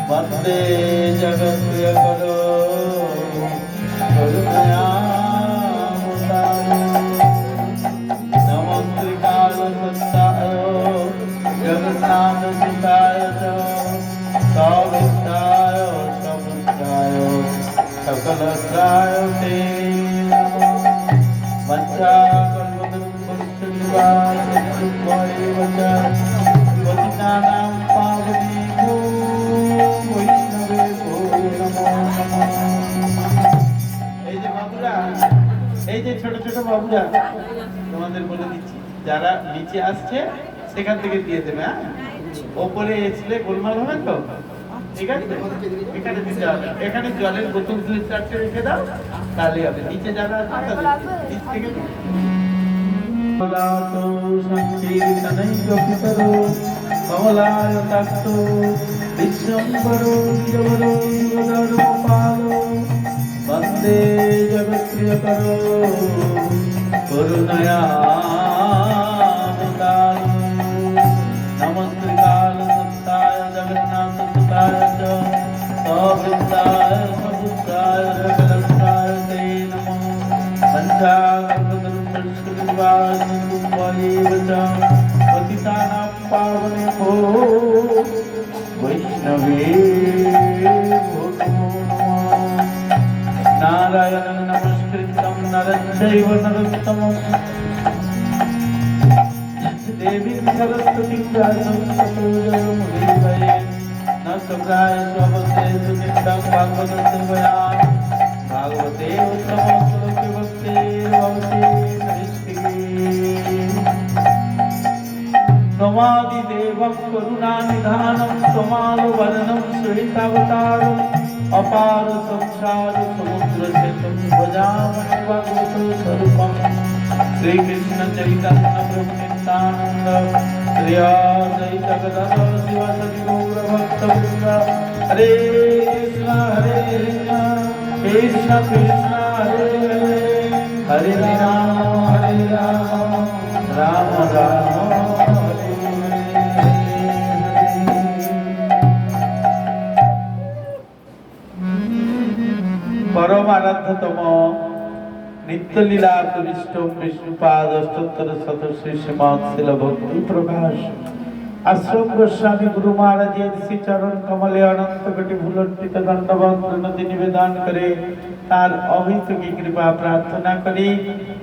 वंदे जगत करो नमस्ते काल सत्ताय जगन्नाथ सुताय सविताय समुद्राय सकलत्राय ते वंचा এই যে ছোট ছোট বাবুরা তোমাদের বলে দিচ্ছি, যারা নিচে আসছে সেখান থেকে দিয়ে দেবে। হ্যাঁ, ওপরে এসলে গোলমাল হবে তো, ঠিক আছে? এখানে দিতে হবে। এখানে জলের বোতল 2-4টে রেখে দাও, তাহলে হবে। নিচে যারা আছে তাদের নিচ থেকে কমলায় তক্ত বিশ্বম্বরো নিরবরো নিরবধর্মপালো वंदे जगत्प्रिय करो करुणयावतारो नमस्ते काल सत्ताय जगन्नाथ सुताय सवृत्ताय समुद्राय सकलत्राय ते नमः पंचाकल्पतरुश्चर्वासितुम्बयेव च पतितानां पावनेभ्यो वैष्णवेभ्यो नारायणं नमस्कृतं नरं चैव नरोत्तमं देवीं सरस्वतीं व्यासं ततो जयमुदीरयेत् नमो प्रायस्वभक्तेषु नित्यं भागवतं सेवयामि भागवते उत्तमश्लोके भक्तिर्भवति नैष्ठिकी त्वमादिदेवं करुणानिधानं त्वमालवर्णं श्वेतावतारम् अपार संसार समुद्र से तुम भजामहे भगवत स्वरूपम श्री कृष्ण चैतन्य प्रभु नित्यानंद श्री अद्वैत गदाधर शिवासादि गौर भक्तवृंद हरे कृष्ण कृष्ण कृष्ण हरे हरे हरे राम राम राम परम आराध्यतम नित्य लीला विष्ट विष्णुपाद अष्टोत्तर सतश्री श्रीमद शिल भक्ति प्रकाश आश्रम गोस्वामी गुरु महाराज श्री चरण कमले अनंत कोटि भूलर्पित दंडवत प्रणति निवेदन करे तार अमित की कृपा प्रार्थना करी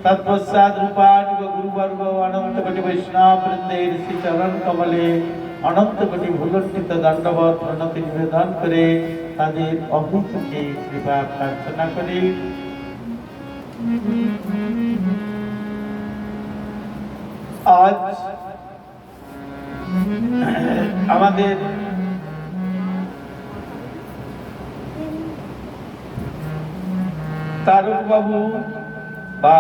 तत्पश्चात रूपानुग गुरुवर्ग अनंत कोटि वैष्णव वृंदे श्री चरण कमले अनंत कोटि भूलर्पित दंडवत प्रणति निवेदन करे ताদের অভিত की कृपा प्रार्थना करी। आज আমাদের তারক বাবু বা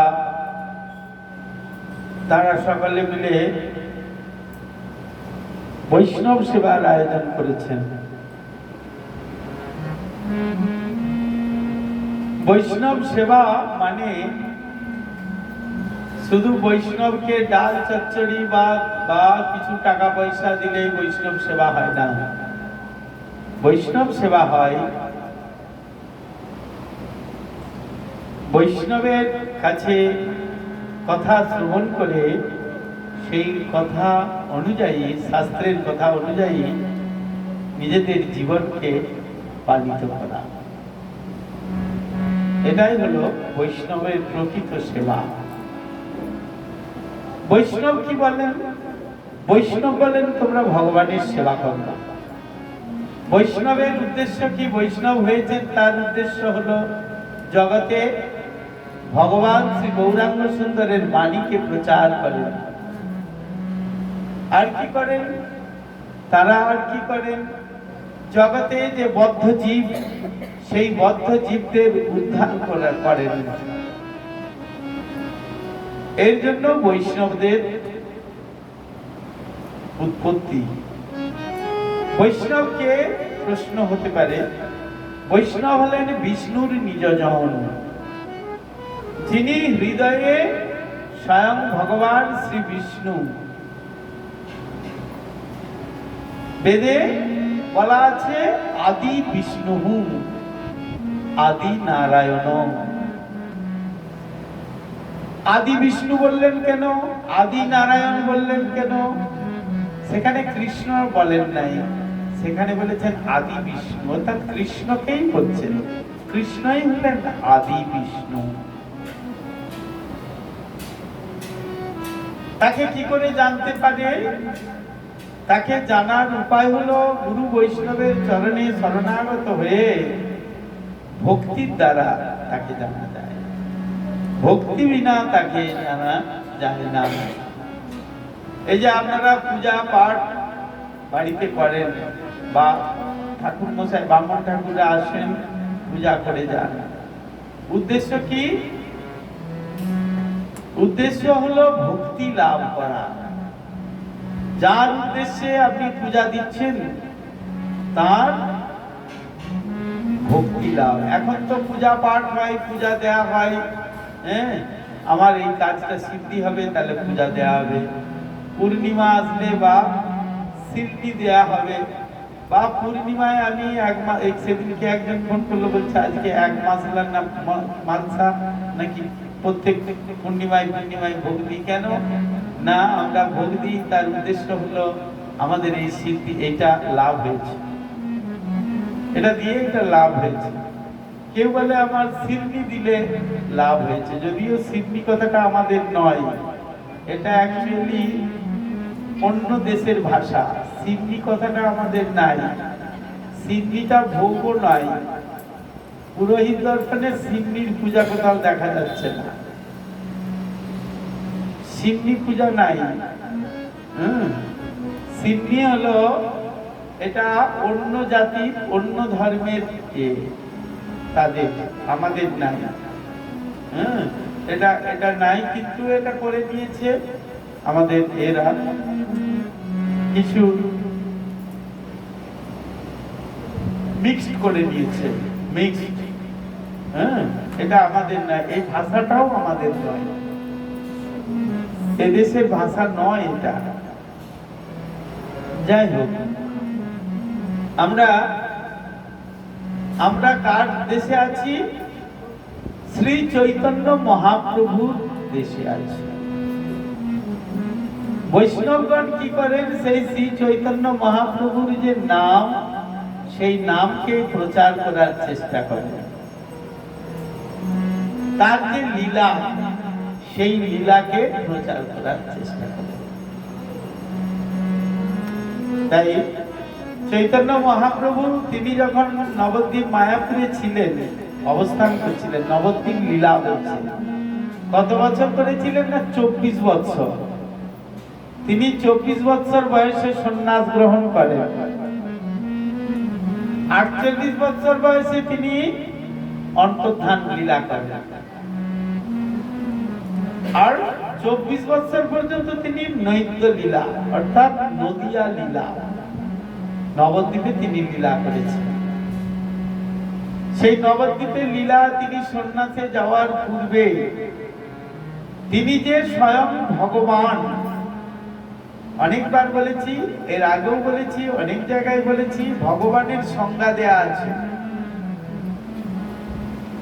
তারা সকলে মিলে বৈষ্ণব সেবার আয়োজন করেছেন। বৈষ্ণব সেবা মানে শুধু বৈষ্ণবকে ডাল চচ্চড়ি বা কিছু টাকা পয়সা দিলেই বৈষ্ণব সেবা হয় না। বৈষ্ণব সেবা হয় বৈষ্ণবের কাছে কথা শ্রবণ করে সেই কথা অনুযায়ী, শাস্ত্রের কথা অনুযায়ী নিজেদের জীবনকে পালিত করা, এটাই হলো বৈষ্ণবের প্রকৃত সেবা। বৈষ্ণব কি বলেন? বৈষ্ণব বলেন তোমরা ভগবানের সেবা করো। বৈষ্ণবের উদ্দেশ্য কি? বৈষ্ণব হয়েছেন তার উদ্দেশ্য হলো জগতে ভগবান শ্রী গৌরাঙ্গ সুন্দরের বাণীকে প্রচার করেন। আর কি করেন তারা? আর কি করেন? জগতে যে বদ্ধ জীব, সেই বদ্ধ জীবদের উদ্ধার করেন। এর জন্য বৈষ্ণবদের উৎপত্তি। বৈষ্ণবকে প্রশ্ন হতে পারে, বৈষ্ণব হলেন বিষ্ণুর নিজজন, যিনি হৃদয়ে স্বয়ং ভগবান শ্রী বিষ্ণু বেদে বলা আছে আদি বিষ্ণু আদি নারায়ণ। আদি বিষ্ণু বললেন কেন, আদি নারায়ণ বললেন কেন? সেখানে কৃষ্ণ বলেন নাই, সেখানে বলেছেন আদি বিষ্ণু, অর্থাৎ কৃষ্ণকেই বলছেন। কৃষ্ণই হলেন আদি বিষ্ণু। তাকে কি করে জানতে পারে? তাকে জানার উপায় হলো গুরু বৈষ্ণবের চরণে শরণাগত হয়ে ভক্তির দ্বারা তাকে জানা যায়। ভক্তি বিনা তাকে জানা যায় না। এই যে আপনারা পূজা পাঠ বাড়িতে করেন, বা ঠাকুর মশাই ব্রাহ্মণ ঠাকুররা আসেন পূজা করে যান, উদ্দেশ্য কি? উদ্দেশ্য হলো ভক্তি লাভ করা। যার উদ্দেশ্যে আপনি পূজা দিচ্ছেন তার ভক্তি লাভ। এখন তো পূজা পাঠ হয়, পূজা দেয়া হয়, হ্যাঁ আমার এই কাজটা সিদ্ধি হবে তাহলে পূজা দেয়া হবে, পূর্ণিমা আসলে বা সিদ্ধি দেয়া হবে, বা পূর্ণিমায় আমি সেদিনকে একজন ফোন করলো, বলছে আজকে 1 মাস না মানসা নাকি প্রত্যেক পূর্ণিমায় পূর্ণিমায় ভোগ দিই। কেন না আমরা ভোগ দিই? তার উদ্দেশ্য হলো আমাদের এই সিদ্ধি, এটা লাভ হয়েছে, এটা দিয়ে এটা লাভ হয়েছে। কেউ বলে আমার সিদ্ধি দিলে লাভ হয়েছে, যদিও সিদ্ধি কথাটা আমাদের নয়, এটা অ্যাকচুয়ালি অন্য দেশের ভাষা। সিদ্ধি কথাটা আমাদের নাই, সিদ্ধিটা ভোগও নয়। পুরোহিত দর্শনে সিদ্ধির পূজা কোথাও দেখা যাচ্ছে না, সিদ্ধি পূজা নাই। সিদ্ধি হলো এটা অন্য জাতির অন্য ধর্মের তাদের, আমাদের নাই। এটা নাই, কিন্তু এটা করে দিয়েছে আমাদের এরা কিছু মিক্সড করে দিয়েছে, মিক্সড। এটা আমাদের না, এই ভাষাটাও আমাদের নয়, এদেশের ভাষা নয় এটা। যাই হোক, আমরা কার দেশে আছি? শ্রী চৈতন্য মহাপ্রভুর দেশে আছি। বৈষ্ণবগণ কি করেন? সেই শ্রী চৈতন্য মহাপ্রভুর যে নাম, সেই নামকে প্রচার করার চেষ্টা করেন। তার যে লীলা, সেই লীলাকে প্রচার করার চেষ্টা করেন। তাই চৈতন্য মহাপ্রভু তিনি যখন নবদ্বীপ মায়াপুরে ছিলেন, অবস্থান করছিলেন, নবদ্বীপ লীলা বলছেন, কত বছর করেছিলেন না? 24 বছর। তিনি 24 বছর বয়সে সন্ন্যাস গ্রহণ করেন। 48 বছর বয়সে তিনি অন্তর্ধান লীলা করেন, আর 24 বছর পর্যন্ত তিনি নৈত্য লীলা অর্থাৎ নদিয়া লীলা নবদ্বীপে তিনি লীলা করেছেন। সেই নবদ্বীপের লীলা তিনি সন্ন্যাসে যাওয়ার পূর্বে তিনি যে স্বয়ং ভগবান, অনেকবার বলেছি, এর আগেও বলেছি, অনেক জায়গায় বলেছি, ভগবানের সংজ্ঞা দেয়া আছে।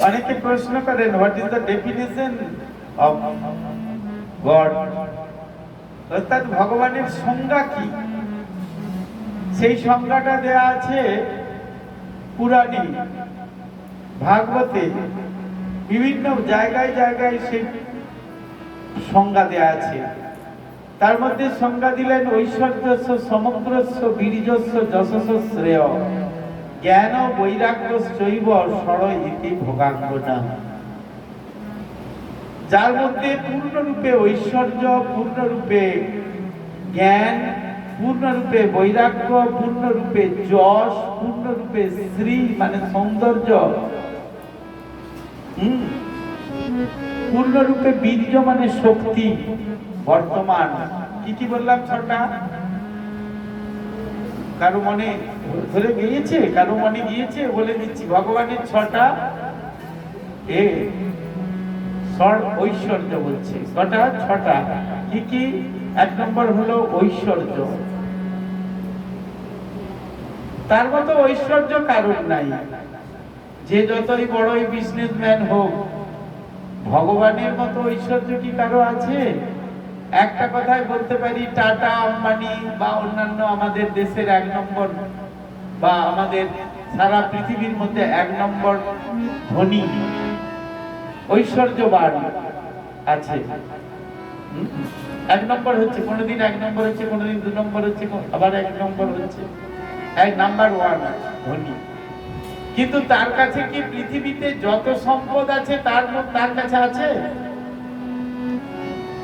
অনেকে প্রশ্ন করেন, what is the definition of god, অর্থাৎ ভগবানের সংজ্ঞা কি? সেই সংজ্ঞাটা দেয়া আছে পুরাণে, ভাগবতে, বিভিন্ন জায়গায় জায়গায় সেই সংজ্ঞা দেয়া আছে। তার মধ্যে সংজ্ঞা দিলেন, ঐশ্বর্যস্য সমগ্রস্য বীর্যস্য যশস্য শ্রেয় জ্ঞান বৈরাগ্যশ্চৈব ষড় ইতি ভোগাঙ্গনা। যার মধ্যে পূর্ণরূপে ঐশ্বর্য, পূর্ণরূপে জ্ঞান, পূর্ণরূপে বৈরাগ্য, পূর্ণরূপে যশ, পূর্ণরূপে শ্রী মানে সৌন্দর্য, পূর্ণরূপে বীর্য মানে শক্তি। বর্তমান কি বললাম? 6টা। কারো মনে ধরে গিয়েছে? কারো মনে গিয়েছে? বলে দিচ্ছি, ভগবানের 6টা ঐশ্বর্য বলছে। 6টা কি? 1 নম্বর হলো ঐশ্বর্য, তার মতো ঐশ্বর্য কারণ নাই। যে যতই বড়ই বিজনেসম্যান হোক, ভগবানের মতো ঐশ্বর্য কি কারো আছে? একটা কথাই বলতে পারি, টাটা, আম্বানি বা অন্যান্য আমাদের দেশের 1 নম্বর বা আমাদের সারা পৃথিবীর মধ্যে 1 নম্বর ধনী ঐশ্বর্যবান আছে। 1 নম্বর হচ্ছে, কোনোদিন 1 নম্বর হচ্ছে, কোনোদিন 2 নম্বর হচ্ছে, আবার 1 নম্বর হচ্ছে, 1 নাম্বার 1 ধনী। কিন্তু তার কাছে কি পৃথিবীতে যত সম্পদ আছে তার কাছে আছে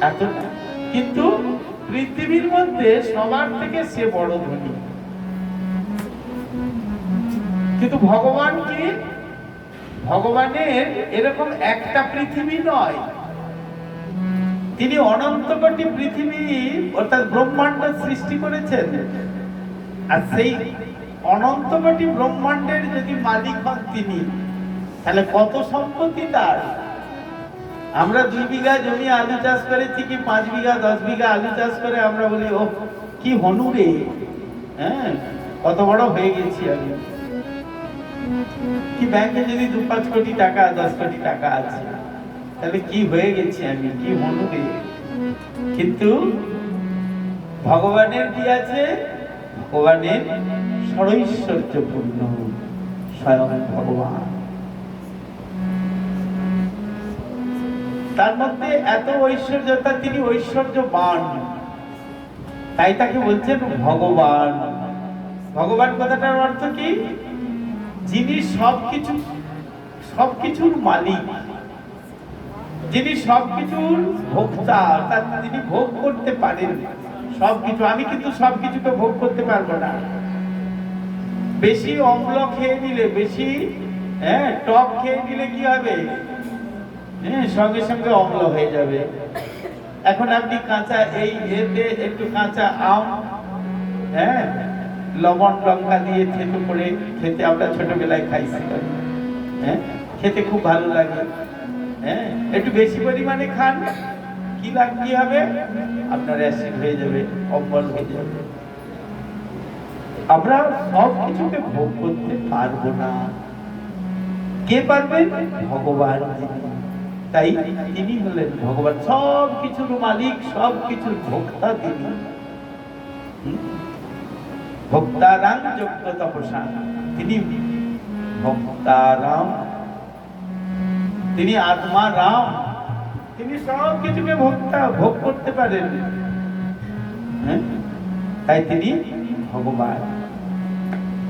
এত? কিন্তু পৃথিবীর মধ্যে সবার থেকে সে বড় ধনী। কিন্তু ভগবান কি? ভগবানের এরকম একটা পৃথিবী নয়, তিনি অনন্ত কোটি পৃথিবী অর্থাৎ ব্রহ্মাণ্ড সৃষ্টি করেছেন। আর সেই অনন্ত কোটি ব্রহ্মাণ্ডের যদি মালিক হন তিনি, তাহলে কত সম্পত্তি তার। আমরা 2 বিঘা জমি আলু চাষ করেছি, কি 5 বিঘা 10 বিঘা আলু চাষ করে আমরা বলি ও কি হনু রে, হ্যাঁ কত বড় হয়ে গেছি আমি। কি ব্যাংকে যদি 2-5 কোটি টাকা 10 কোটি টাকা আছে, তাহলে কি হয়ে গেছি আমি, কি হনু রে। কিন্তু ভগবানের কি আছে? ভগবানের সরৈশ্বর্যপূর্ণ স্বয়ং ভগবান। তার মধ্যে এত ঐশ্বর্যতা, তিনি ঐশ্বর্যবান, তাই তাকে বলছেন ভগবান। ভগবান কথাটার অর্থ কি? যিনি সবকিছুর মালিক, যিনি সবকিছুর ভোক্তা, অর্থাৎ তিনি ভোগ করতে পারেন সবকিছু। আমি কিন্তু সবকিছুকে ভোগ করতে পারবো না। বেশি অম্ল খেয়ে নিলে, বেশি টক খেয়ে নিলে কি হবে? সঙ্গে সঙ্গে অম্ল হয়ে যাবে। এখন আপনি কাঁচা এতে একটু কাঁচা আম লবণ লঙ্কা দিয়ে থেতো করে খেতে, আমরা ছোটবেলায় খাইছি, খেতে খুব ভালো লাগে। একটু বেশি পরিমাণে খান, কি হবে? আপনার অ্যাসিড হয়ে যাবে, অম্বল হয়ে যাবে। আমরা সব কিছুকে ভোগ করতে পারবো না। কে পারবেন? ভগবান। তাই তিনি হলেন ভগবান, সব কিছুর মালিক, সব কিছুর ভোক্তা তিনি। ভোক্তারাম যোগ্য তপসা, তিনি ভোক্তারাম, তিনি আত্মা রাম, তিনি সব কিছুকে ভোগ করতে পারেন। তাই তিনি ভগবান।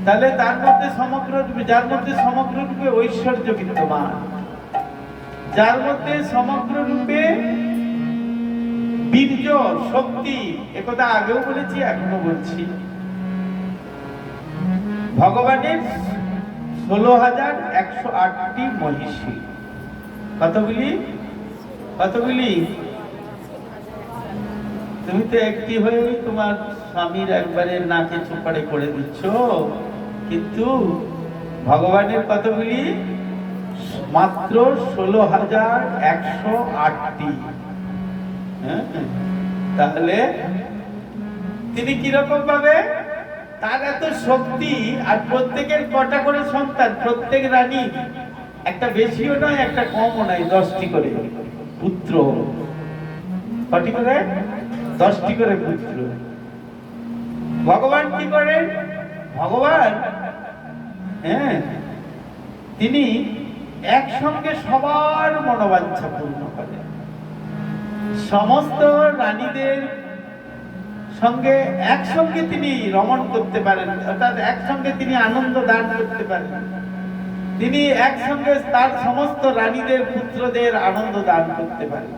তাহলে তার মধ্যে সমগ্র রূপে, যার মধ্যে সমগ্র রূপে ঐশ্বর্য বিদ্যমান, যার মধ্যে সমগ্র রূপে বীর্য শক্তি, একথা আগেও বলেছি এখনো বলছি। ভগবানের 16,108টি মহিষী। কতগুলি? তুমি তো একটি হয়ে তোমার স্বামীর একবারে নাকে চোপাড়ে করে দিচ্ছ, কিন্তু ভগবানের কতগুলি? মাত্র 16,108টি। তাহলে তিনি কিরকম ভাবে, তার এত শক্তি, আর প্রত্যেকের কটা করে সন্তান, প্রত্যেক রানী একটা বেশিও নয় একটা কমও নয়, 10টি করে পুত্র। কটি করে? 10টি করে পুত্র। ভগবান কি করেন? ভগবান তিনি একসঙ্গে সবার মনোবাঞ্ছা পূর্ণ করেন। সমস্ত রানীদের সঙ্গে একসঙ্গে তিনি রমণ করতে পারেন, অর্থাৎ একসঙ্গে তিনি আনন্দ দান করতে পারেন। তিনি একসঙ্গে তার সমস্ত রানীদের পুত্রদের আনন্দ দান করতে পারেন।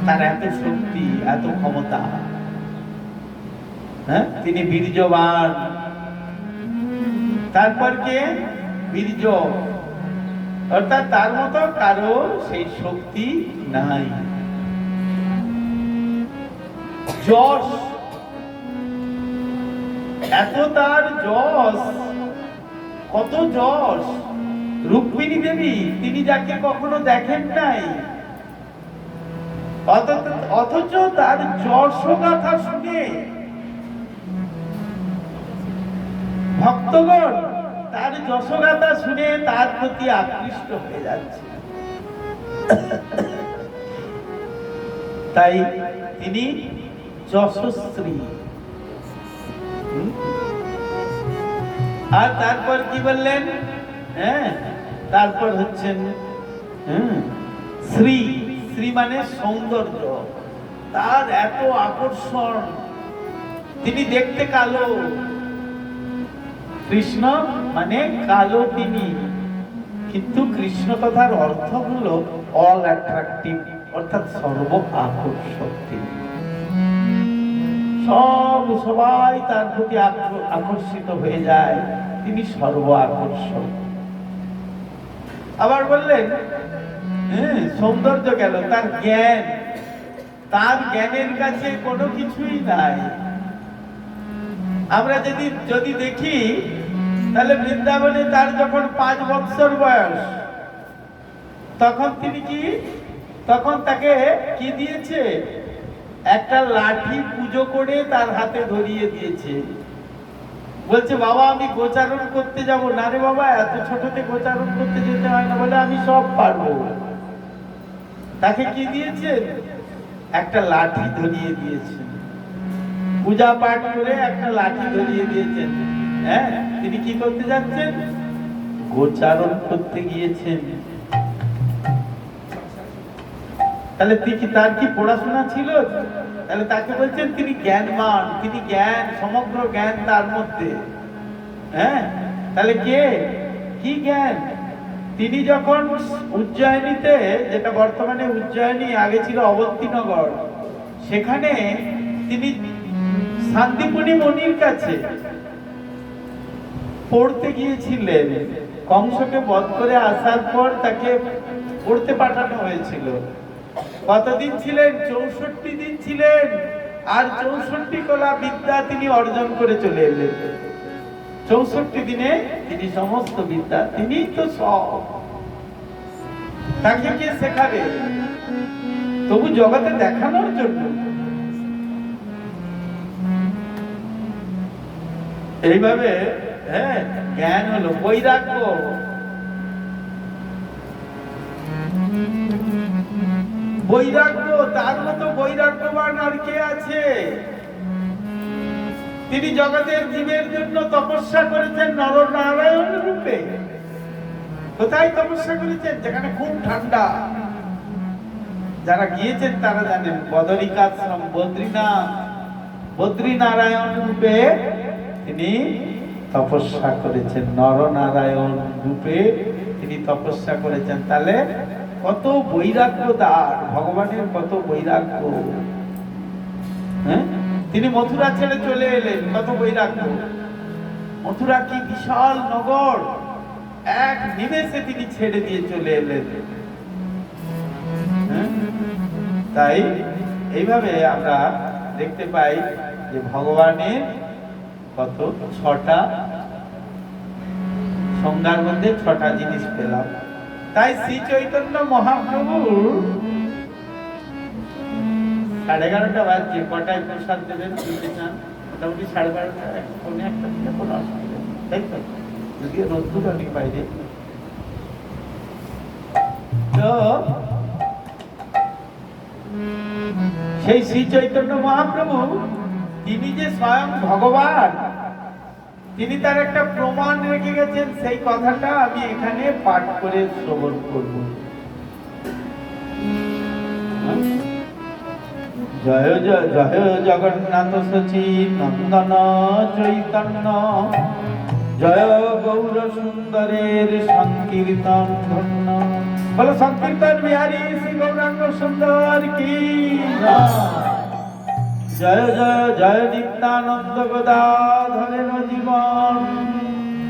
তার এত শক্তি, এত ক্ষমতা। তিনি বীর্যবান। তারপর কে? বীর্য, অর্থাৎ তার মতো কারো সেই শক্তি নাই। যশ, এত তার যশ, কত যশ। রুক্মিণী দেবী, তিনি যাকে কখনো দেখেন নাই, অথচ তার যশ গাথা শুনে ভক্তগণ তার যশোগাথা শুনে তার প্রতি আকৃষ্ট হয়ে যাচ্ছে। তাই তিনি যশস্বী। আর তারপর কি বললেন? তারপর হচ্ছেন শ্রী। শ্রী মানে সৌন্দর্য, তার এত আকর্ষণ। তিনি দেখতে কালো, কৃষ্ণ মানে কালো তিনি, কিন্তু কৃষ্ণ কথার অর্থ হলো অল অ্যাট্রাকটিভ, অর্থাৎ সর্ব আকর্ষক। তিনি সবাই তার প্রতি আকর্ষিত হয়ে যায়, তিনি সর্ব আকর্ষক। আবার বললেন সৌন্দর্য গেল, তার জ্ঞান, তার জ্ঞানের কাছে কোনো কিছুই নাই। আমরা যদি দেখি তাহলে বৃন্দাবনে তার যখন 5 বছর বয়স, তখন তিনি কি, তখন তাকে কি দিয়েছে? একটা লাঠি পুজো করে তার হাতে ধরিয়ে দিয়েছে। বলছে বাবা আমি গোচারণ করতে যাব না। রে বাবা, এত ছোটতে গোচারণ করতে যেতে হয় না। বলে আমি সব পারবো। তাকে কি দিয়েছেন? একটা লাঠি ধরিয়ে দিয়েছেন। পূজা পাঠ করে একটা লাঠি ধরিয়ে দিয়েছেন। তিনি কি করতে যাচ্ছেন? গোচারণ করতে গিয়েছেন। তাহলে তার কি পড়াশোনা ছিল? তাহলে তাকে বলছেন তিনি জ্ঞানমান, তিনি জ্ঞান, সমগ্র জ্ঞান তার মধ্যে। তাহলে কে, কি জ্ঞান? তিনি যখন উজ্জয়িনীতে, যেটা বর্তমানে উজ্জয়িনী, আগে ছিল অবন্তিনগর, সেখানে তিনি শান্তিপুনি মনির কাছে পড়তে গিয়েছিলেন। কংসকে বধ করে আসার পর তাকে পড়তে পাঠানো হয়েছিল। কতদিন ছিলেন? 64 দিন ছিলেন। আর 64 কলা বিদ্যা তিনি অর্জন করে চলে এলেন। 64 দিনে তিনি সমস্ত বিদ্যা, তিনি তো সব। তাকে কে শেখাবে? তবু জগতে দেখানোর জন্য। এইভাবে জ্ঞান হলো বৈরাগ্য। বৈরাগ্য, তার মতো বৈরাগ্যবান আর কে আছে? তিনি জগতের জীবের জন্য তপস্যা করেছেন নরনারায়ণ রূপে। কোথায় তপস্যা করেছেন? যেখানে খুব ঠান্ডা। যারা গিয়েছেন তারা জানেন, বদরিকাশ্রম, বদ্রীনারায়ণ রূপে তিনি তপস্যা করেছেন। নরনারায়ণ রূপে তিনি তপস্যা করেছেন। তাহলে কত বৈরাগ্য তার, ভগবানের কত বৈরাগ্য। তিনি মথুরা ছেড়ে চলে এলেন, কত বৈরাগ্য। মথুরা কি বিশাল নগর, এক নিমেষে তিনি ছেড়ে দিয়ে চলে এলেন। তাই এইভাবে আমরা দেখতে পাই যে ভগবানের কত 6টা সংজ্ঞার মধ্যে 6টা জিনিস পেলাম। তাই শ্রী চৈতন্য মহাপ্রভু 11:30 বাজছে, কটায় প্রসাদ দেবেন বলতে চান? মোটামুটি 12:30, পৌনে 1টা দিলে কোনো অসুবিধা নেই, তাই তো? যদিও রোদ্দুর অনেক বাইরে। তো সেই শ্রী চৈতন্য মহাপ্রভু তিনি যে স্বয়ং ভগবান, তিনি তার একটা প্রমাণ রেখে গেছেন। সেই কথাটা আমি এখানে পাঠ করে শ্রবণ করব। জয় জয় জয় জগন্নাথ সচিনন্দন চৈতন্য, জয় গৌর সুন্দরের সংকীর্তন ধন্য। বলো সংকীর্তন বিহারী শ্রী গৌরাঙ্গ সুন্দর কি জয়। জয় জয় নিত্যানন্দ গদাধরের জীবন,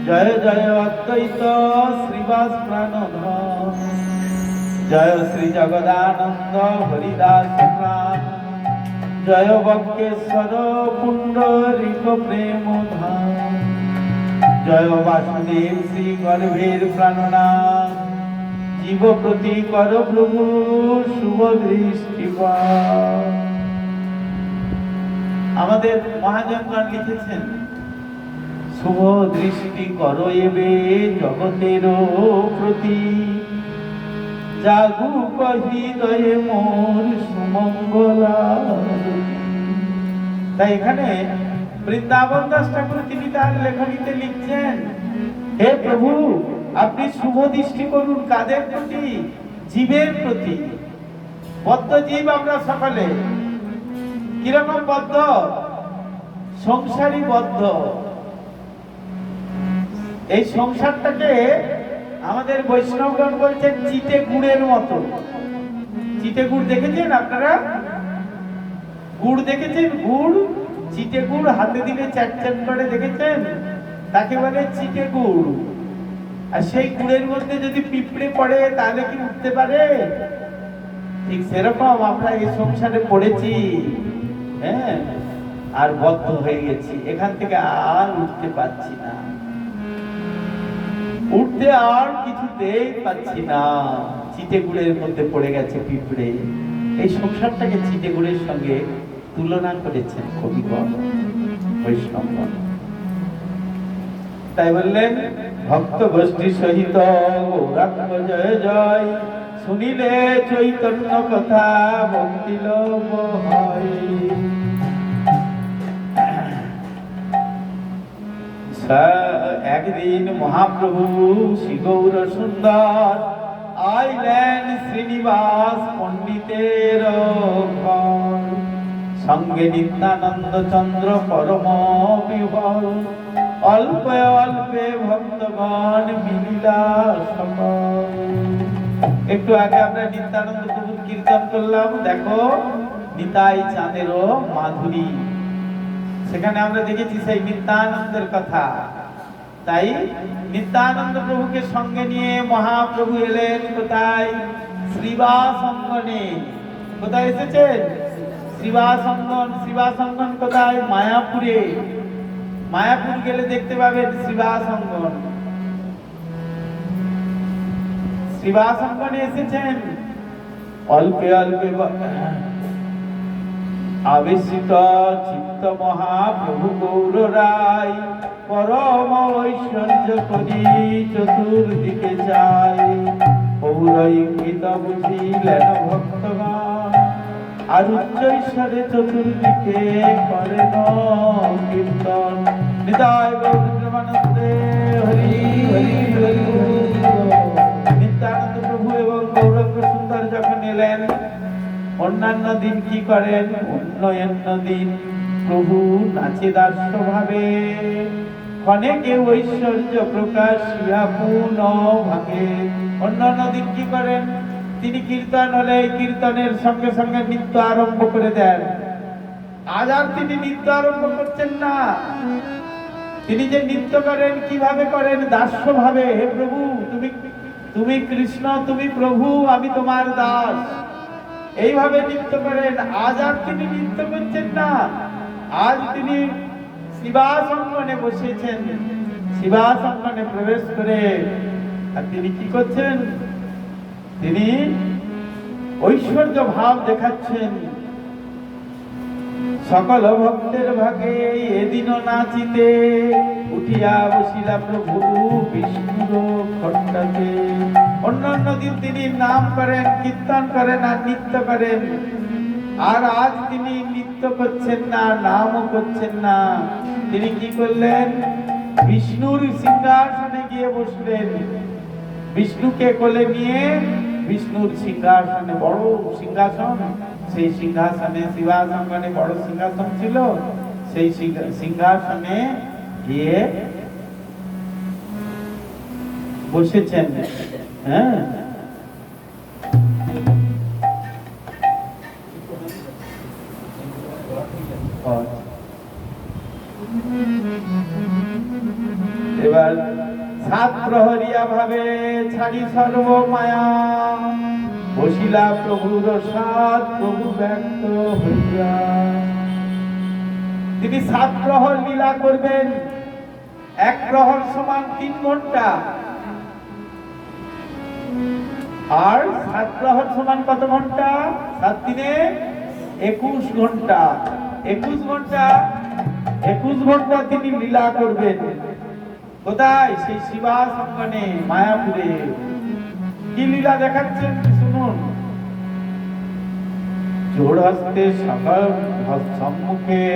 জয় জয় অদ্বৈত শ্রীবাস প্রাণধন, জয় শ্রী জগদানন্দ হরিদাস প্রাণ, জয় বক্রেশ্বর পুণ্ডরিক প্রেম ধাম, জয় বাসুদেব শ্রী গর্ভের প্রাণনাথ, জীব প্রতি কর প্রভু শুভ দৃষ্টিপাত। আমাদের মহাজনগণ লিখেছেন শুভ দৃষ্টি করো এবে জগতের প্রতি, জাগু হৃদয়ে মোর সুমঙ্গলা। তাই এখানে বৃন্দাবন দাস ঠাকুর তিনি তার লেখনীতে লিখছেন, হে প্রভু আপনি শুভ দৃষ্টি করুন কাদের প্রতি? জীবের প্রতি। বদ্ধ জীব আমরা সকলে। কিরকম বদ্ধ? সংসারী বদ্ধ। এই সংসারটাকে আমাদের বৈষ্ণবগণ বলছেন চিটে গুড়ের মতো। চিটে গুড় দেখেছেন আপনারা? গুড় দেখেছেন? গুড়, চিটে গুড় হাতে দিলে চ্যাট করে দেখেছেন? তাকে বলে চিটে গুড়। আর সেই গুড়ের মধ্যে যদি পিঁপড়ে পড়ে তাহলে কি উঠতে পারে? ঠিক সেরকম আমরা এই সংসারে পড়েছি, হ্যাঁ, আর বদ্ধ হয়ে গেছি, এখান থেকে আর উঠতে পারছি না, উঠতে আর কিছুতেই পাচ্ছি না। চিটে গুড়ের মধ্যে পড়ে গেছে পিঁপড়ে। এই সংসারটাকে চিটে গুড়ের সঙ্গে তুলনা করেছেন কবিগণ, বৈষ্ণবগণ। তাই বললেন ভক্ত গোষ্ঠী সহিত গৌরাঙ্গ জয় জয়, শুনিলে চৈতন্য কথা ভক্তি লোভ হয়। একদিন মহাপ্রভু শ্রী গৌর সুন্দর আইলেন শ্রীনিবাস পণ্ডিতের ঘর, সঙ্গে নিত্যানন্দ চন্দ্র পরম বিহল, অল্পে অল্পে ভক্তগণ মিলিলা সকল। একটু আগে আমরা নিত্যানন্দ প্রভুর কীর্তন করলাম, দেখো নিতাই চাঁদেরও মাধুরী, সেখানে আমরা দেখেছি সেই নিত্যানন্দের কথা। তাই নিত্যানন্দ প্রভুকে সঙ্গে নিয়ে মহাপ্রভু এলেন কোথায়? শ্রীবাস অঙ্গনে। কোথায় এসেছেন? শ্রীবাস অঙ্গন। শ্রীবাস অঙ্গন কোথায়? মায়াপুরে। মায়াপুর গেলে দেখতে পাবেন শ্রীবাস অঙ্গন। শ্রীবাস অঙ্গনে এসেছেন। অল্পে অল্পে আবেশিত চিত্ত মহাপ্রভু গৌর রায়, পরম ঐশ্বর্য করি চতুর্দিকে যাই। পৌরৈঙ্গিত বুঝিলেন ভক্তগণ, আর উচ্চৈশ্বরে চতুর্দিকে করেন কীর্তন। নিতাই গৌর প্রেমানন্দে হরি হরি হরি। নিত্যানন্দ প্রভু এবং গৌরাঙ্গ সুন্দর যখন এলেন, অন্যান্য দিন কি করেন? অন্যান্য দিন প্রভু নাচে দাস্য ভাবে, ক্ষণেকে ঐশ্বর্য প্রকাশিয়া পুন ভাগে। অন্যান্য দিন কি করেন? তিনি কীর্তন হলে কীর্তনের সঙ্গে সঙ্গে নৃত্য আরম্ভ করে দেন। আজ আর তিনি নৃত্য আরম্ভ করছেন না। তিনি যে নৃত্য করেন কিভাবে করেন? দাস্য ভাবে। হে প্রভু তুমি কৃষ্ণ, তুমি প্রভু, আমি তোমার দাস, এইভাবে নৃত্য করেন। আজ আর তিনি নৃত্য করছেন না। আজ তিনি শ্রীবাস অঙ্গনে বসেছেন। শ্রীবাস অঙ্গনে প্রবেশ করে আর তিনি কি করছেন? তিনি ঐশ্বর্য ভাব দেখাচ্ছেন। সকল ভক্তের ভাগে এদিনও নাচিতে, উঠিয়া বসিলা প্রভু বিষ্ণুর খণ্ডাতে। অন্যান্য দিন তিনি নাম করেন, কীর্তন করেন আর নৃত্য করেন। আর আজ তিনি নৃত্য করছেন না, নামও করছেন না। তিনি কি করলেন? বিষ্ণুর সিংহাসনে গিয়ে বসলেন। বিষ্ণুকে কোলে নিয়ে বিষ্ণুর সিংহাসনে, বড় সিংহাসন, সেই সিংহাসনে শিবাসনে বড় সিংহাসন ছিল, সেই সিংহাসনে গিয়ে বসেছেন। হ্যাঁ, এবার সাত প্রহরিয়া ভাবে ছাড়ি সর্ব মায়া, বসিলা প্রভুর সাত প্রভু ব্যক্ত হইয়া। তিনি সাত প্রহর লীলা করবেন। এক প্রহর সমান 3 ঘন্টা, আর সাত প্রহর সমান কত ঘন্টা? 7 দিনে 21 ঘন্টা। 21 ঘন্টা তিনি লীলা করবেন। কোথায়? সেই শিবাসঙ্গনে মায়াপুরে। কি লীলা দেখাচ্ছেন শুনুন। জোড় হস্তে সকল সম্মুখে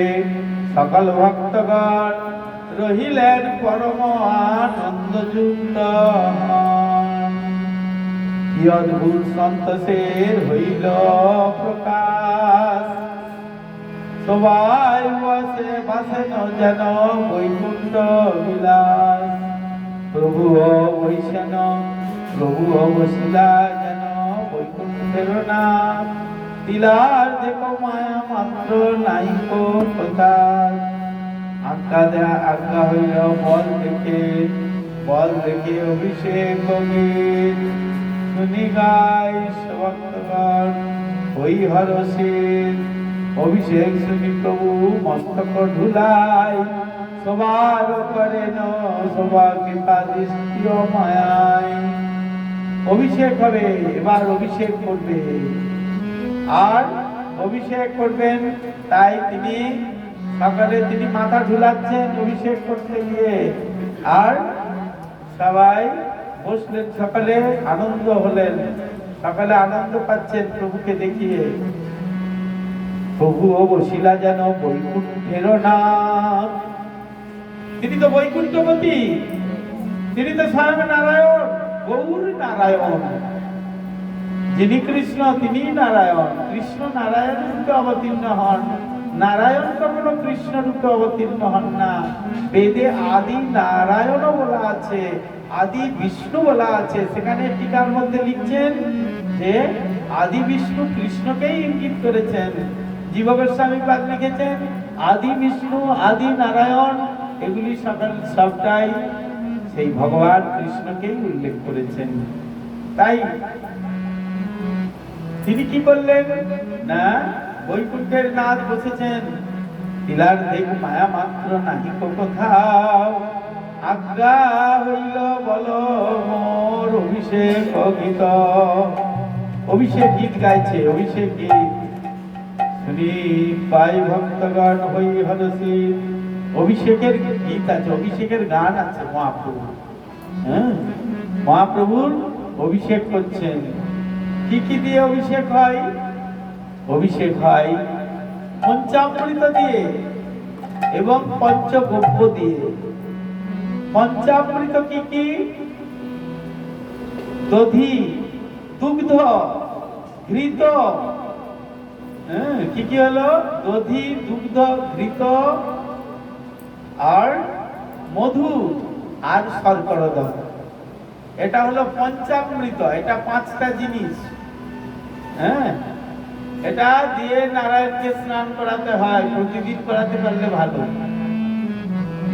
সকল ভক্তগণ রহিলেন পরম আনন্দ যুক্ত। কি অদ্ভুত সন্তোষের হইল প্রকাশ, সবাই বসে বাসেন যেন বৈকুণ্ঠ বিলাস। প্রভু বৈশেন প্রভু বসিলা যেন বৈকুণ্ঠের নাথ। তিলার দেখো মায়া মাত্র নাইকো কোথায়। আজ্ঞা হইল বল দেখে অভিষেক গীত। শুনি গাই ভক্তগণ হই হরষিত। অভিষেক শুনি প্রভু মস্তক ধুলাই। সবার করেন সবার কৃপা দৃষ্টি ও মায়ায়। অভিষেক হবে, এবার অভিষেক করবে। আর অভিষেক করবেন, তাই তিনি সকালে তিনি মাথা ঝুলাচ্ছেন অভিষেক করতে গিয়ে। আর সবাই বসলেন, সকালে আনন্দ হলেন, সকালে আনন্দ পাচ্ছেন প্রভুকে দেখিয়ে। প্রভু বসিলা যেন বৈকুণ্ঠের নাথ। তিনি তো বৈকুণ্ঠপতি, তিনি তো স্বয়ং নারায়ণ, গৌর নারায়ণ। যিনি কৃষ্ণ তিনি নারায়ণ। কৃষ্ণ নারায়ণ রূপে অবতীর্ণ হন, নারায়ণ কখনো কৃষ্ণ রূপে অবতীর্ণ হন না। বেদে আদি নারায়ণ বলা আছে, আদি বিষ্ণু বলা আছে। সেখানে টিকার মধ্যে লিখছেন যে আদি বিষ্ণু কৃষ্ণকেই ইঙ্গিত করেছেন। জীব গোস্বামী পাদ লিখেছেন আদি বিষ্ণু আদি নারায়ণ, এগুলি সবটাই সেই ভগবান কৃষ্ণকেই উল্লেখ করেছেন। তাই তিনি কি করলেন না, বৈকুণ্ঠের নাথ বসেছেন। তিলার দেখ মায়া মাত্র নাহি কোথাও। আজ্ঞা হইল বল মোর অভিষেক গীত। অভিষেক গীত গাইছে, অভিষেক গীত শুনি পাই ভক্তগণ হই হরষিত। অভিষেকের গীত আছে, অভিষেকের গান আছে মহাপ্রভু। মহাপ্রভুর অভিষেক করছেন। কি কি দিয়ে অভিষেক হয়? অভিষেক হয় পঞ্চামৃত দিয়ে এবং পঞ্চগব্য দিয়ে। পঞ্চামৃত কি কি? দধি, দুগ্ধ, ঘৃত। কি কি হলো? দধি, দুগ্ধ, ঘৃত আর মধু আর শর্করা। এটা হলো পঞ্চামৃত। এটা পাঁচটা জিনিস। এটা দিয়ে নারায়ণকে স্নান করাতে হয়, প্রতিদিন করাতে পারলে ভালো।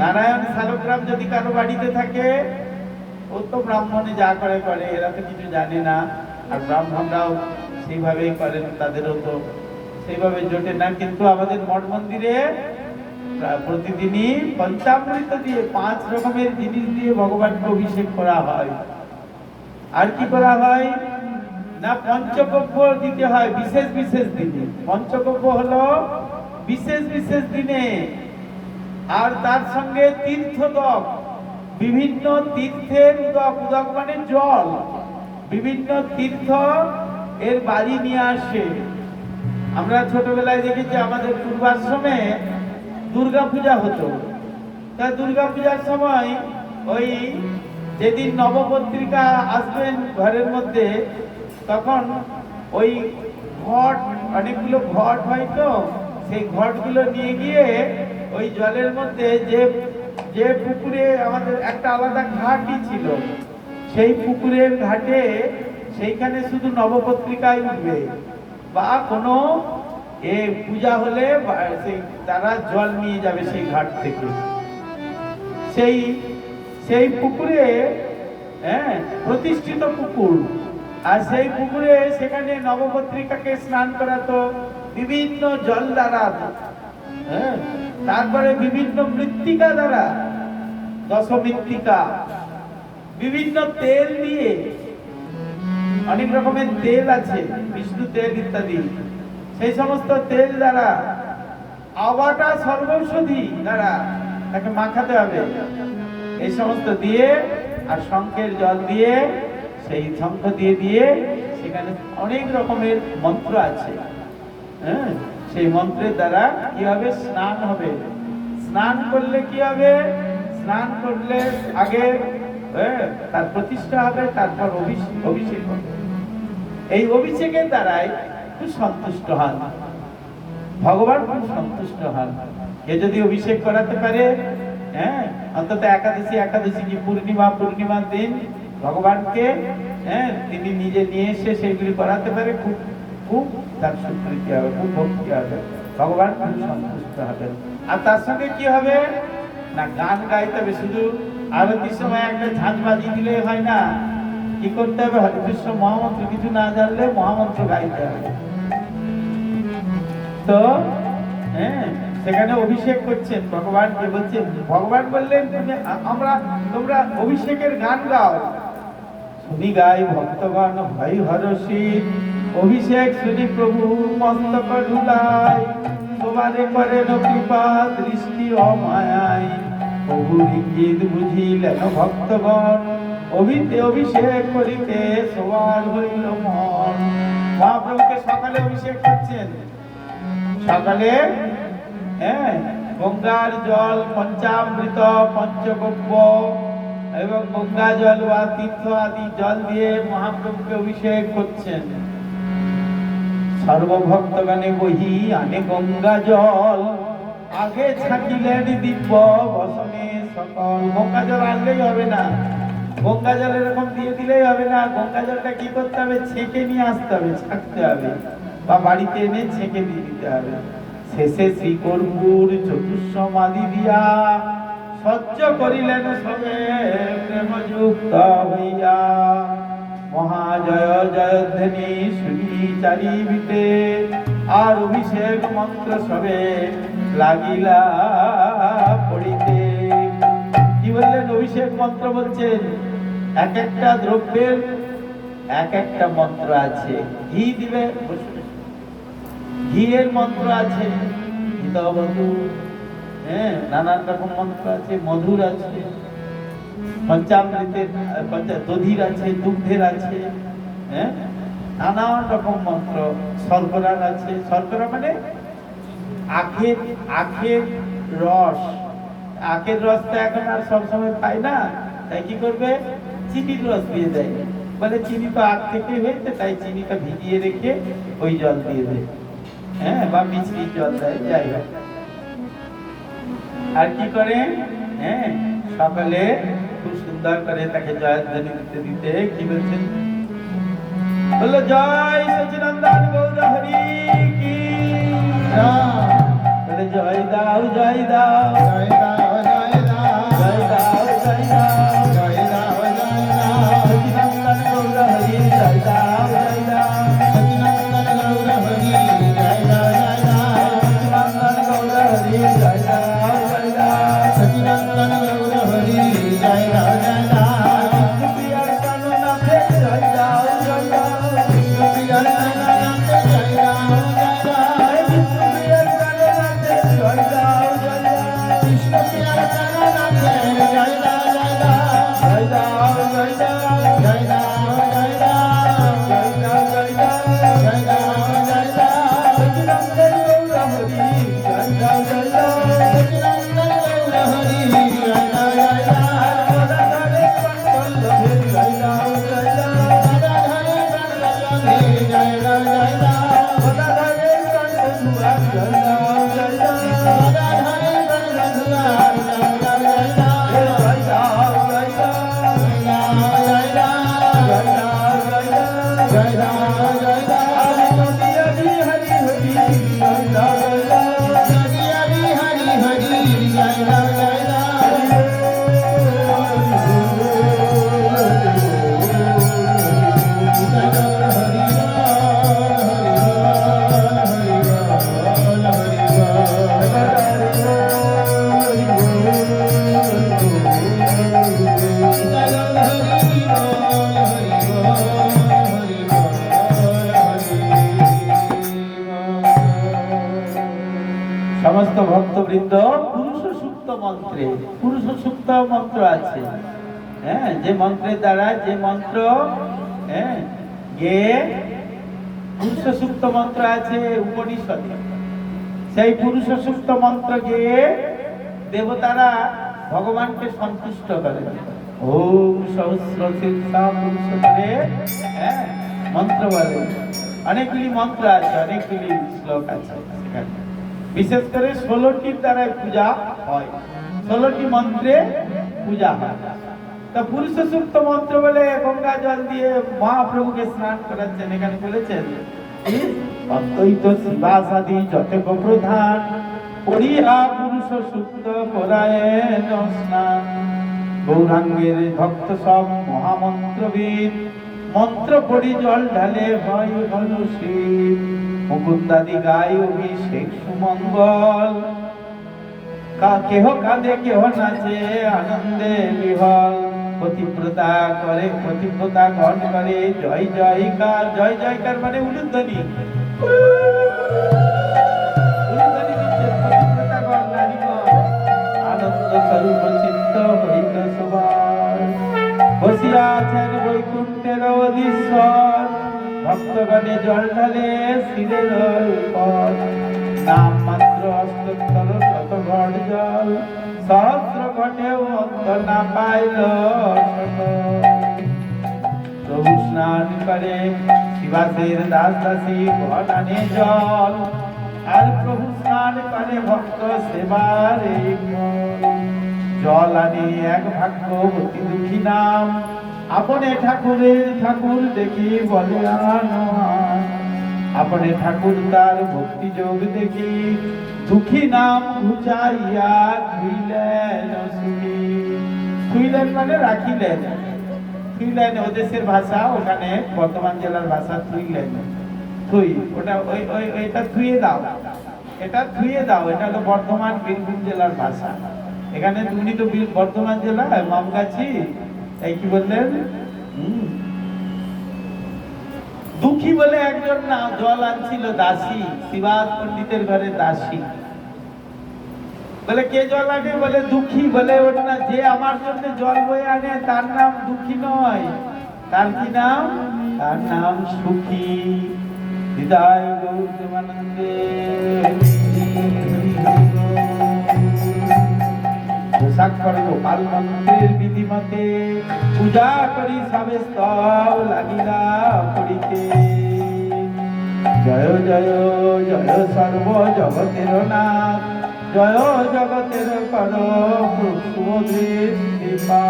নারায়ণ শালগ্রাম যদি কারো বাড়িতে থাকে, ও তো ব্রাহ্মণে যা করে করে, এরা তো কিছু জানে না। আর ব্রাহ্মণরাও সেইভাবেই করেন, তাদেরও তো সেইভাবে জোটে না। কিন্তু আমাদের মঠ মন্দিরে প্রতিদিনই পঞ্চামৃত দিয়ে 5 রকমের জিনিস দিয়ে ভগবানকে অভিষেক করা হয়। আর কি করা হয় না, পঞ্চগব্য দিতে হয় বিশেষ বিশেষ দিনে। পঞ্চগব্য হলো বিশেষ বিশেষ দিনে। আর তার সঙ্গে তীর্থোদক, বিভিন্ন তীর্থের উদক, উদক মানে জল, বিভিন্ন তীর্থ এর বাড়ি নিয়ে আসে। আমরা ছোটবেলায় দেখেছি আমাদের পূর্বাশ্রমে দুর্গা পূজা হতো। তা দুর্গা পূজার সময় ওই যেদিন নবপত্রিকা আসবেন ঘরের মধ্যে, তখন ওই ঘট, অনেকগুলো ঘট হয়, তো সেই ঘটগুলো নিয়ে গিয়ে ওই জলের মধ্যে যে পুকুরে আমাদের একটা আলাদা ঘাটই ছিল, সেই পুকুরের ঘাটে সেইখানে শুধু নবপত্রিকায় উঠবে বা কোনো পূজা হলে তারা জল নিয়ে যাবে সেই ঘাট থেকে। সেই পুকুরে প্রতিষ্ঠিত পুকুর। আর সেই পুকুরে সেখানে নবপত্রিকাকে স্নান করাতো বিভিন্ন জল দ্বারা, তারপরে বিভিন্ন মৃত্তিকা দ্বারা, দশমৃত্তিকা, বিভিন্ন তেল দিয়ে, অনেক রকমের তেল আছে, বিষ্ণু তেল ইত্যাদি, সেই সমস্ত তেল দ্বারা, আবাটা সর্বৌষধি দ্বারা তাকে মাখাতে হবে। এই সমস্ত দিয়ে আর শঙ্খের জল দিয়ে, সেই শঙ্খ দিয়ে দিয়ে সেখানে অনেক রকমের মন্ত্র আছে। হ্যাঁ, সেই মন্ত্রের দ্বারা কি হবে? স্নান হবে। স্নান করলে কি হবে? স্নান করলে আগে তার প্রতিষ্ঠা হবে, তারপর অভিষেক হবে। এই অভিষেকের দ্বারাই খুব সন্তুষ্ট হন ভগবান, খুব সন্তুষ্ট হন। কে যদি অভিষেক করাতে পারে, হ্যাঁ, অন্তত একাদশী কি পূর্ণিমার দিন ভগবানকে তিনি নিজে নিয়ে এসে সেগুলি করাতে পারে, খুব খুব তার স্বীকৃতি হবে, খুব ভক্তি হবে, ভগবান খুব সন্তুষ্ট হবেন। আর তার সঙ্গে কি হবে না, গান গাইতে হবে। শুধু আরতির সময় একটা ঝাঁঝ বাজিয়ে দিলে হয় না, কি করতে হবে? হরে কৃষ্ণ মহামন্ত্র কিছু না জানলে মহামন্ত্র গাইতে হবে। তো সেখানে অভিষেক করছেন ভগবানকে, বলছেন, ভগবান বললেন তোমরা অভিষেকের গান গাও। শুনি গাই ভক্তগণ হয় হরষিত, অভিষেক শুনি প্রভু মস্তক ঢুলায়, তোমারে করেন কৃপা দৃষ্টি অমায়ায়, প্রভুর ইঙ্গিত বুঝিলেন ভক্তগণ, অভিষেক করিতে সবার হইল মন। মহাপ্রভুকে সকালে অভিষেক করছেন, সকালে গঙ্গার জল, পঞ্চামৃত, পঞ্চগব্য এবং গঙ্গা জল বা তীর্থ আদি জল দিয়ে মহাপ্রভুকে অভিষেক করছেন। সর্বভক্তগণে বহি আনে গঙ্গা জল, আগে ছাকিলেন দিব্য বসনে সকল। গঙ্গা জল আনলেই হবে না, গঙ্গা জল এরকম দিয়ে দিলেই হবে না। গঙ্গা জলটা কি করতে হবে? ছেঁকে নিয়ে আসতে হবে, ছাকতে হবে, বা বাড়িতে এনে ছেঁকে দিয়ে দিতে হবে। শেষে শ্রী কর্পূর চতুষ্মাদি দিয়া, সহ্য করিলেন সবে প্রেমযুক্ত হইয়া। মহাজয় জয়ধ্বনি শুনি চারিবিতে, আর অভিষেক মন্ত্র সবে লাগিলা পড়িতে। কি বললেন? অভিষেক মন্ত্র বলছেন, এক একটা দ্রব্যের এক একটা মন্ত্র আছে। ঘি দিবে, ঘিয়ের মন্ত্র আছে, ঘৃতবধূ, নানান রকম মন্ত্র আছে, মধুর আছে, পঞ্চামৃতের দধির আছে, দুগ্ধের আছে, নানান রকম মন্ত্র। শর্করার আছে, শর্করা মানে আখের রস। আখের রস তো এখন আর সবসময় পাই না, তাই কি করবে? চিনির রস দিয়ে দেয়, বলে চিনি তো আখ থেকে হয়েছে, তাই চিনিটা ভিজিয়ে রেখে ওই জল দিয়ে দেয়, বা মিষ্টির জল দেয়, যাই হোক। আর কি করে? সকালে খুব সুন্দর করে তাকে জয়ধ্বনি দিতে দিতে কি বলছেন? বললো, জয় সচিনন্দন গৌর হরি কি জয়। জয় দাও, জয় দাও, জয় দাও, জয় দাও, জয় দাও, জয় দাও, জয় দাও, জয় দাও, সচিনন্দন গৌর হরি জয় দাও, জয় দাও, সচিনন্দন গৌর হরি জয় দাও, জয় দাও, সচিনন্দন গৌর হরি জয় দাও, জয় দাও, সচিনন্দন গৌর হরি জয় দাও, জয় দাও, বিষ্ণুপ্রিয়ার কাননাথে জয় দাও, জয় দাও, বিষ্ণুপ্রিয়ার কাননাথে জয় দাও, জয় দাও, বিষ্ণুপ্রিয়ার কাননাথে জয় দাও, জয় দাও, বিষ্ণুপ্রিয়ার কাননাথে জয় দাও, জয় দাও, জয় দাও, জয় দাও, জয় দাও, জয় দাও, জয় দাও, জয় দাও, জয় দাও, জয় দাও, সচিনন্দন গৌর হরি জয় দাও, জয় দাও, সচিনন্দন গৌর হরি জয় দাও, জয় দাও, রাধারে প্রাণবল্লভে জয় দাও, জয় দাও, রাধারে প্রাণবল্লভে জয় দাও, জয় দাও, রাধারে প্রাণবন্ধুয়া জয় দাও, জয় দাও, রাধারে প্রাণবন্ধুয়া জয় দাও, জয় দাও, মন্ত্রে, পুরুষ সুক্ত মন্ত্র আছে, হ্যাঁ, যে মন্ত্রের দ্বারা, যে মন্ত্র হ্যাঁ গেয়ে, পুরুষ সুক্ত মন্ত্র আছে উপনিষদে, সেই পুরুষ সুক্ত মন্ত্র গেয়ে দেবতারা ভগবানকে সন্তুষ্ট করে। ওম সহস্র শীর্ষা পুরুষ ধরে হ্যাঁ মন্ত্র বলে। অনেকগুলি মন্ত্র আছে, অনেকগুলি শ্লোক আছে সেখানে। বিশেষ করে 16টির দ্বারা পূজা হয়, 16টি মন্ত্রে পূজা হয়। তা পুরুষ সুক্ত মন্ত্র বলে গঙ্গা জল দিয়ে মহাপ্রভুকে স্নান করাচ্ছেন। এখানে বলেছেন অদ্বৈত শিবাসাদি যতক প্রধান পড়িয়া পুরুষ সুক্ত করায়েন স্নান। গৌরাঙ্গের ভক্ত সব মহামন্ত্রবিদ, মন্ত্র পড়ি জল ঢালে হয় হল শীত। মুকুন্দাদি গায় অভিষেক সুমঙ্গল, কেহ কাঁদে কেহ নাচে আনন্দে বিহল। পতিব্রতা করে, পতিব্রতা গণ করে জয় জয়কার। জয় জয়কার মানে উলুধ্বনি, উলুধ্বনি দিচ্ছে পতিব্রতা গণ, নারীগণ। আনন্দ স্বরূপ চিত্ত হইল সবার, বসিয়া আছেন বৈকুণ্ঠের অধীশ্বর। ভক্তগণে জল ঢালে শিরের উপর, নাম মাত্র অষ্টোত্তর শতঘট জল। সহস্র ঘটেও অন্ত না পাইল প্রভু স্নান করে শিবাসের দাস দাসী ঘট আনে জল। আর প্রভু স্নান করে ভক্ত সেবার জল আনে এক ভাগ্য অতি দুঃখী নাম। আপনে ঠাকুরের ঠাকুর দেখি বলে আনহান, আপনে ঠাকুর তার ভক্তি যোগ দেখি দুঃখী নাম ঘুচাইয়া থুইলেন সুখী। থুইলেন মানে রাখিলেন, থুইলেন ওদেশের ভাষা, ওখানে বর্ধমান জেলার ভাষা থুইলেন। থুই ওটা ওই ওই এটা থুয়ে দাও, এটা থুয়ে দাও, এটা হলো বর্ধমান বীরভূম জেলার ভাষা। এখানে উনি তো বর্ধমান জেলা মামগাছি, এই কি বললেন দুঃখী বলে একজন না জল আনছিল দাসী, শিবাস পণ্ডিতের ঘরে দাসী। বলে কে জল আনে? বলে দুঃখী। বলে ওর না, যে আমার জন্য জল বয়ে আনে তার নাম দুঃখী নয়, তার কি নাম? তার নাম সুখী। হৃদয় গৌরমানন্দে পোশাক করব কাল মন্ত্রের বিধিমতে, পূজা করি সবে স্তব লাগিলা করিতে। জয় জয় জয় সর্ব জগতের নাথ, জয় জগতের কর শুভদৃষ্টিপা।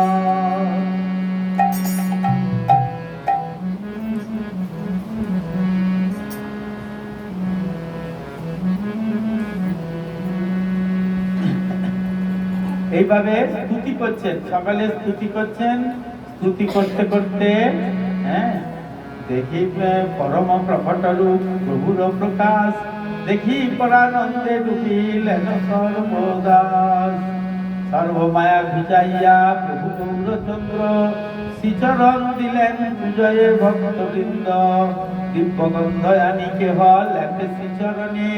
এইভাবে স্তুতি করছেন, সকালে স্তুতি করছেন। স্তুতি করতে করতে হ্যাঁ দেখি পরম প্রকট রূপ প্রভুর প্রকাশ, দেখি পরানন্দে ডুবিলেন সর্বদাস। সর্বমায়া ঘুচাইয়া প্রভু গৌরচন্দ্র, শ্রীচরণ দিলেন পূজয়ে ভক্তবৃন্দ। দিব্যগন্ধ আনি কেহ লেখে শ্রীচরণে,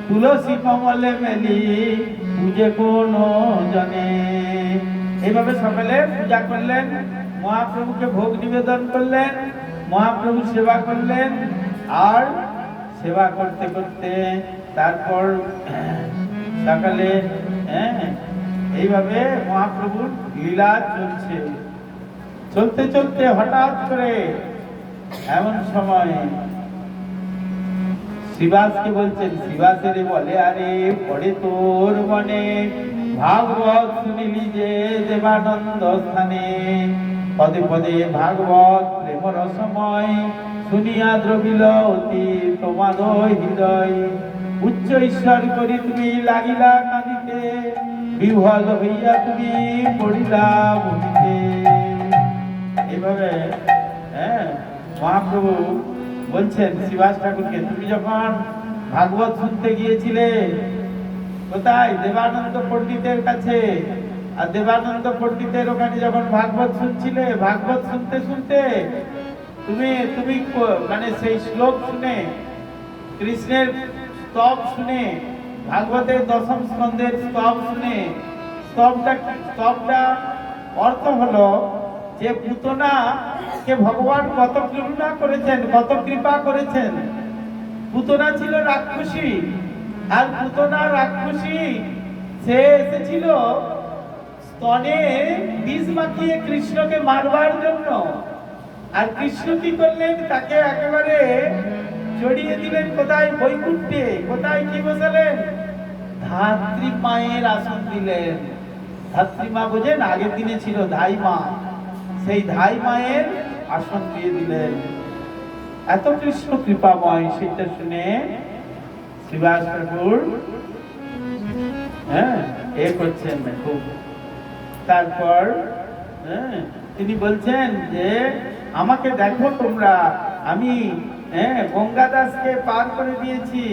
তুলসী কমলে মেলি পূজে কোন জনে। এইভাবে সকালে পূজা করলেন, মহাপ্রভুকে ভোগ নিবেদন করলেন, মহাপ্রভু সেবা করলেন। আর সেবা করতে করতে তারপর সকালে এইভাবে মহাপ্রভুর লীলা চলছে। চলতে চলতে হঠাৎ করে এমন সময় শিবাসকে বলছেন, শিবাসের বলে আরে পড়ে তোর মনে, ভাগবত শুনিলি যে দেবানন্দ স্থানে। পদে পদে ভাগবত প্রেম রসময়, শুনিয়া দ্রবিল অতি তোমার হৃদয়। উচ্চ ঈশ্বর করি তুমি লাগিলা কাঁদিতে, বিহ্বল হইয়া তুমি পড়িলা ভূমিতে। এইভাবে মহাপ্রভু বলছেন শিবাস ঠাকুরকে, তুমি যখন ভাগবত শুনতে গিয়েছিলে কোথায়? দেবানন্দ পণ্ডিতের কাছে। আর দেবানন্দ পণ্ডিতের ওখানে যখন ভাগবত শুনছিলে, ভাগবত শুনতে শুনতে তুমি তুমি মানে সেই শ্লোক শুনে, কৃষ্ণের স্তব শুনে, ভাগবতের দশম স্কন্ধের স্তব শুনে, স্তবটা অর্থ হলো যে পুতনা কে ভগবান কত করুণা করেছেন, কত কৃপা করেছেন। পুতনা ছিল রাক্ষসী, আর পুতনা রাক্ষসী সে এসেছিল স্তনে বীজ মাখিয়ে কৃষ্ণকে মারবার জন্য। আর কৃষ্ণ কি করলেন, তাকে একেবারে জড়িয়ে দিলেন কোথায়, বৈকুণ্ঠে। কোথায় কি বসালেন, ধাত্রী মায়ের আসন দিলেন। ধাত্রী মা বোঝেন, আগের দিনে ছিল ধাই মা, সেই ধাই মায়ের আসন দিয়ে দিলেন। এত কৃষ্ণ কৃপাময়, সেটা শুনে শ্রীবাস ঠাকুর এ করছেন খুব। তারপর তিনি বলছেন যে আমাকে দেখো তোমরা, আমি গঙ্গা দাসকে পার করে দিয়েছি।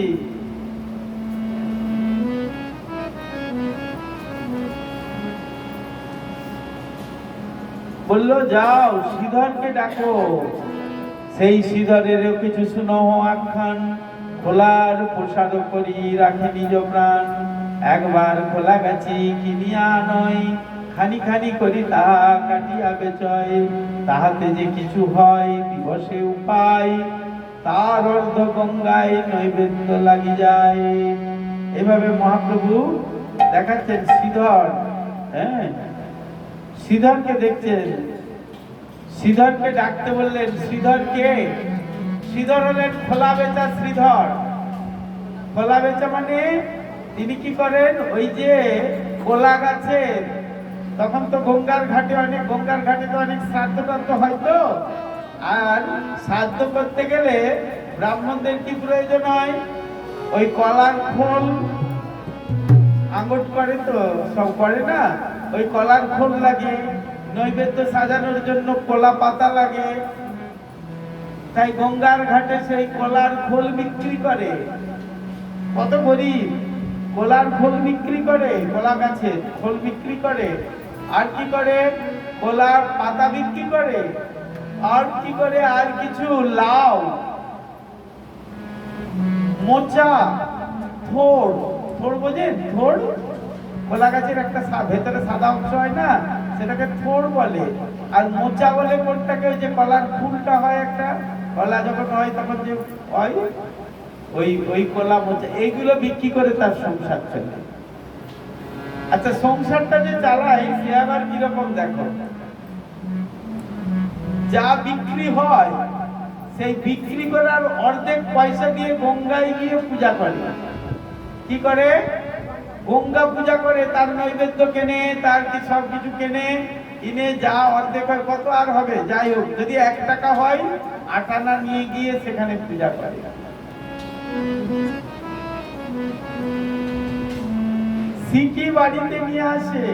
বলল যাও শ্রীধরকে ডাকো। সেই শ্রীধরেরও কিছু শুনো আখ্যান, খোলার প্রসাদ করি রাখে নিজ প্রাণ। একবার খোলা গাছি কিনিয়া নয়, খানি খানি করি তাহা কাটিয়া বেচয়। তাহাতে যে কিছু হয় দিবসে উপায়, তার অর্ধ গঙ্গায় নৈবেদ্য লাগি যায়। এভাবে মহাপ্রভু দেখাচ্ছেন শ্রীধর। শ্রীধরকে দেখছেন, শ্রীধরকে ডাকতে বললেন। শ্রীধর কে? শ্রীধর হলেন খোলা বেচা শ্রীধর। খোলা বেচা মানে তিনি কি করেন, ওই যে কোলা গাছে, তখন তো গঙ্গার ঘাটে তো অনেক শ্রাদ্ধ টাদ্ধ হয়তো, আর শ্রাদ্ধ করতে গেলে ব্রাহ্মণদের কি প্রয়োজন হয়, ওই কলার খোল আঙ্গুট করে, তো সব করে না, ওই কলার খোল লাগে। নৈবেদ্য সাজানোর জন্য কলা পাতা লাগে। তাই গঙ্গার ঘাটে সেই কলার খোল বিক্রি করে। কত গরিব, কলার খোল বিক্রি করে, কলা গাছের খোল বিক্রি করে। আর কি করে, কলার পাতা বিক্রি করে। আর কি করে, আর কিছু লাউ, মোচা, থোড় বোঝেন, থোড় কলা গাছের একটা ভেতরে সাদা অংশ হয় না, সেটাকে থোড় বলে। আর মোচা বলে কোনটাকে, ওই যে কলার ফুলটা হয় একটা, কলা যখন হয় তখন যে হয়, ওই কলা মোচা, এইগুলো বিক্রি করে তার সংসার চলে। আচ্ছা, সংসারটা যে চালায় সে আবার কিরকম দেখো, যা বিক্রি হয় সেই বিক্রি করার অর্ধেক পয়সা দিয়ে গঙ্গায় গিয়ে পূজা করে। কি করে, গঙ্গা পূজা করে, তার নৈবেদ্য কেনে, তার কি সব কিছু কিনে যা অর্ধেক হয়, কত আর হবে, যাই হোক, যদি 1 টাকা হয় 8 আনা নিয়ে গিয়ে সেখানে পূজা করে। সিকি বাড়িতে নিয়ে আসে,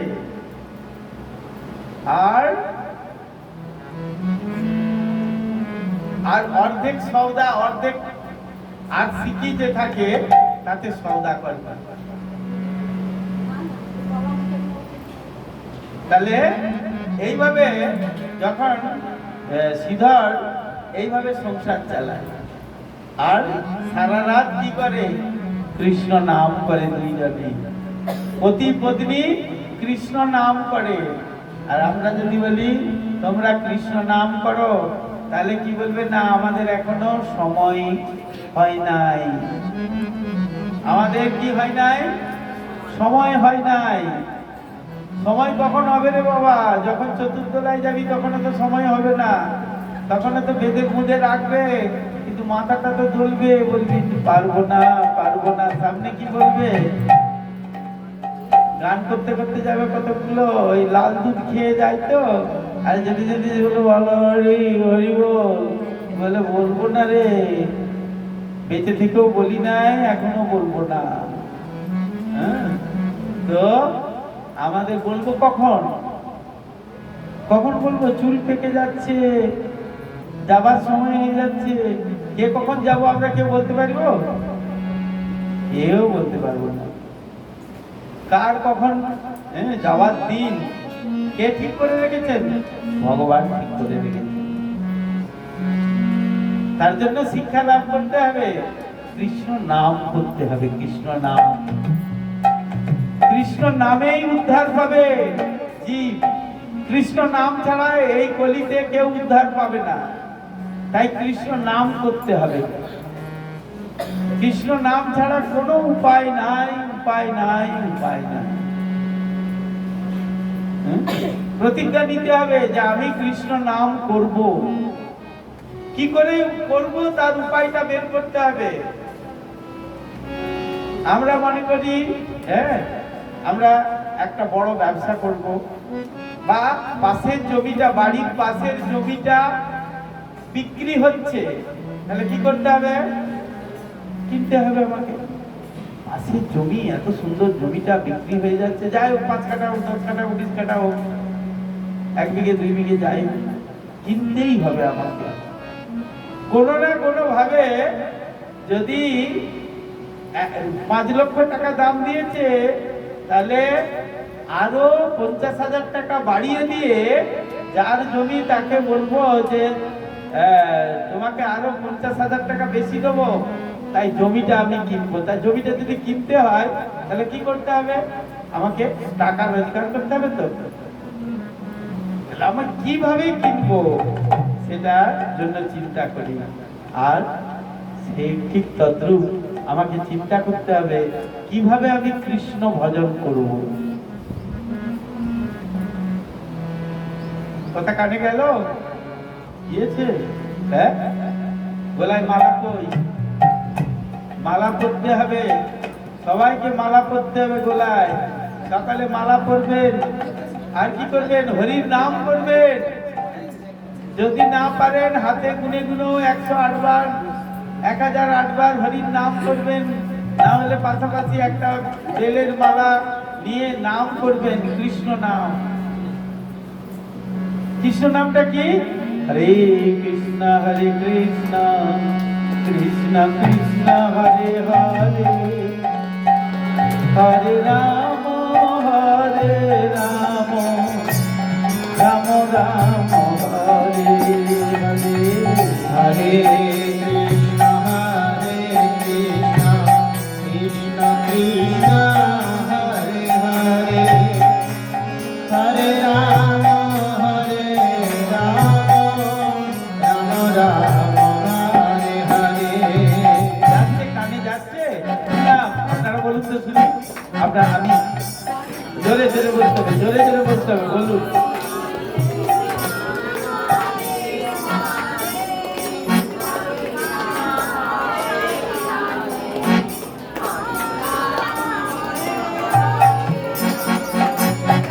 আর অর্ধেক সওদা, অর্ধেক আর সিকি যে থাকে তাতে সওদা করবে। তাহলে এইভাবে যখন শ্রীধর এইভাবে সংসার চালায়, আর সারা রাত কি করে, কৃষ্ণ নাম করে। দুইজনে পতি পত্নী কৃষ্ণ নাম করে। আর আমরা যদি বলি তোমরা কৃষ্ণ নাম করো, তাহলে কি বলবে, না আমাদের এখনো সময় হয় নাই। আমাদের কি হয় নাই, সময় হয় নাই। সময় কখন হবে রে বাবা, যখন চতুর্দোলায় যাবি তখন তো সময় হবে না, তখন তো বেঁধে মুঁধে রাখবে, কিন্তু মাথাটা তো ধরবে, বলবি পারবো না। সামনে কি বলবে, গান করতে করতে যাবে কতগুলো, ওই লাল দুধ খেয়ে যায় তো। আর যদি বলো হরি হরি বলে বলবো না রে, বেঁচে থেকেও বলি নাই, এখনো বলবো না। তো আমাদের বলবো কখন বলবো, চুল পেকে যাচ্ছে, যাবার সময় হয়ে যাচ্ছে। কে কখন যাব আমরা কেউ বলতে পারবো? কেউ বলতে পারবো না। কার কখন যাওয়ার দিন কে ঠিক করে রেখেছেন? ভগবান ঠিক করে রেখেছেন। তার জন্য শিক্ষা লাভ করতে হবে, কৃষ্ণ নাম করতে হবে। কৃষ্ণ নাম কৃষ্ণ নামেই উদ্ধার পাবে জীব। কৃষ্ণ নাম ছাড়া এই কলিতে কেউ উদ্ধার পাবে না। তাই কৃষ্ণ নাম করতে হবে। কৃষ্ণ নাম ছাড়া কোনো উপায় নাই, উপায় নাই, উপায় নাই। প্রতিজ্ঞা নিতে হবে যে আমি কৃষ্ণ নাম করব। কি করে করব তার উপায়টা বের করতে হবে। আমরা মনে করি আমরা একটা বড় ব্যবসা করব, বা পাশের জমিটা, বাড়ির পাশের জমিটা বিক্রি হচ্ছে, তাহলে কি করতে হবে? কিনতে হবে আমাকে। পাশের জমি, এত সুন্দর জমিটা বিক্রি হয়ে যাচ্ছে, যাই হোক 5 কাঠা হোক, 10 কাঠা হোক, 20 কাঠা হোক, 1 বিঘে 2 বিঘে, যাই কিনতেই হবে আমাকে। কোনো না কোনো ভাবে যদি 5 লক্ষ টাকা দাম দিয়েছে, তাহলে আরো 50,000 টাকা বাড়িয়ে দিয়ে যার জমি তাকে বলবো যে তোমাকে আরো 50,000 টাকা বেশি দেবো, তাই জমিটা আমি কিনবো। তাই জমিটা যদি কিনতে হয় তাহলে কি করতে হবে? আমাকে টাকা রোজগার করতে হবে। তো আমার কিভাবে কিনবো সেটার জন্য চিন্তা করি। আর সেই ঠিক তদ্রূপ আমাকে চিন্তা করতে হবে কিভাবে আমি কৃষ্ণ ভজন করব। কথা কানে গেল? গিয়েছে? হ্যাঁ, গলায় মালা কই? মালা পরতে হবে, সবাইকে মালা পরতে হবে গলায়। সকালে মালা পরবেন, আর কি করবেন? হরির নাম করবেন। যদি না পারেন হাতে গুনে গুনে 108 বার, 1008 বার হরির নাম করবেন। না হলে পাশাপাশি একটা বেলের মালা নিয়ে নাম করবেন, কৃষ্ণ নাম। কৃষ্ণ নামটা কি? হরে কৃষ্ণ হরে কৃষ্ণ, কৃষ্ণ কৃষ্ণ হরে হরে, হরে রাম হরে রাম, রাম রাম হরে হরে, হরে কৃষ্ণ হরে কৃষ্ণ, কৃষ্ণ কৃষ্ণ হরে হরে, হরে রাম হরে রাম, রাম রাম হরে হরে। যাচ্ছে, কানে যাচ্ছে? আপনারা বলুন তো শুনি। আমি জোরে জোরে বলতে হবে, জোরে জোরে বলতে হবে, বলুন।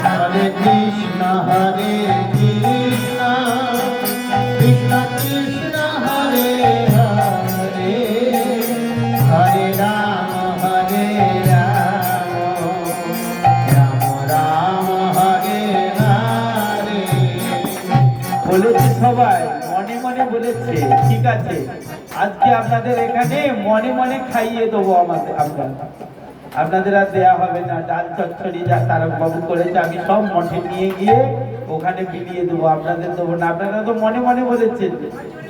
হরে কৃষ্ণ হরে কৃষ্ণ, কৃষ্ণ কৃষ্ণ হরে হরে, হরে রাম হরে রাম, রাম রাম হরে হরে। বলেছে সবাই, মনে মনে বলেছে, ঠিক আছে। আজকে আপনাদের এখানে মনে মনে খাইয়ে দেবো। আপনাদের আর দেয়া হবে না। ডাল চচ্চড়ি যা তারক বাবু করেছে, আমি সব মঠে নিয়ে গিয়ে ওখানে বিলিয়ে দেবো, আপনাদের দেবো না। আপনারা তো মনে মনে বলেছেন,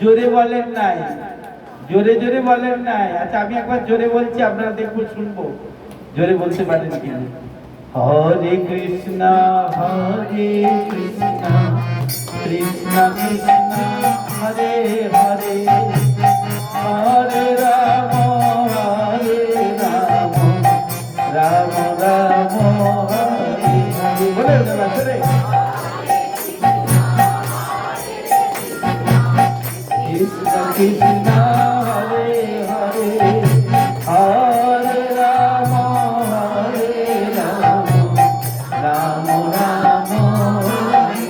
জোরে বলেন নাই, জোরে জোরে বলেন নাই। আচ্ছা, আমি একবার জোরে বলছি, আপনারা দেখুন, শুনবো। জোরে বলতে পারেন কি? হরে কৃষ্ণ হরে কৃষ্ণ, কৃষ্ণ কৃষ্ণ হরে হরে, হরে রাম হরে রাম, রাম রাম হরে হরে। বলে চলে কৃষ্ণ কৃষ্ণ হরে হরে, হরে রাম হরে রাম, রাম রাম হরে।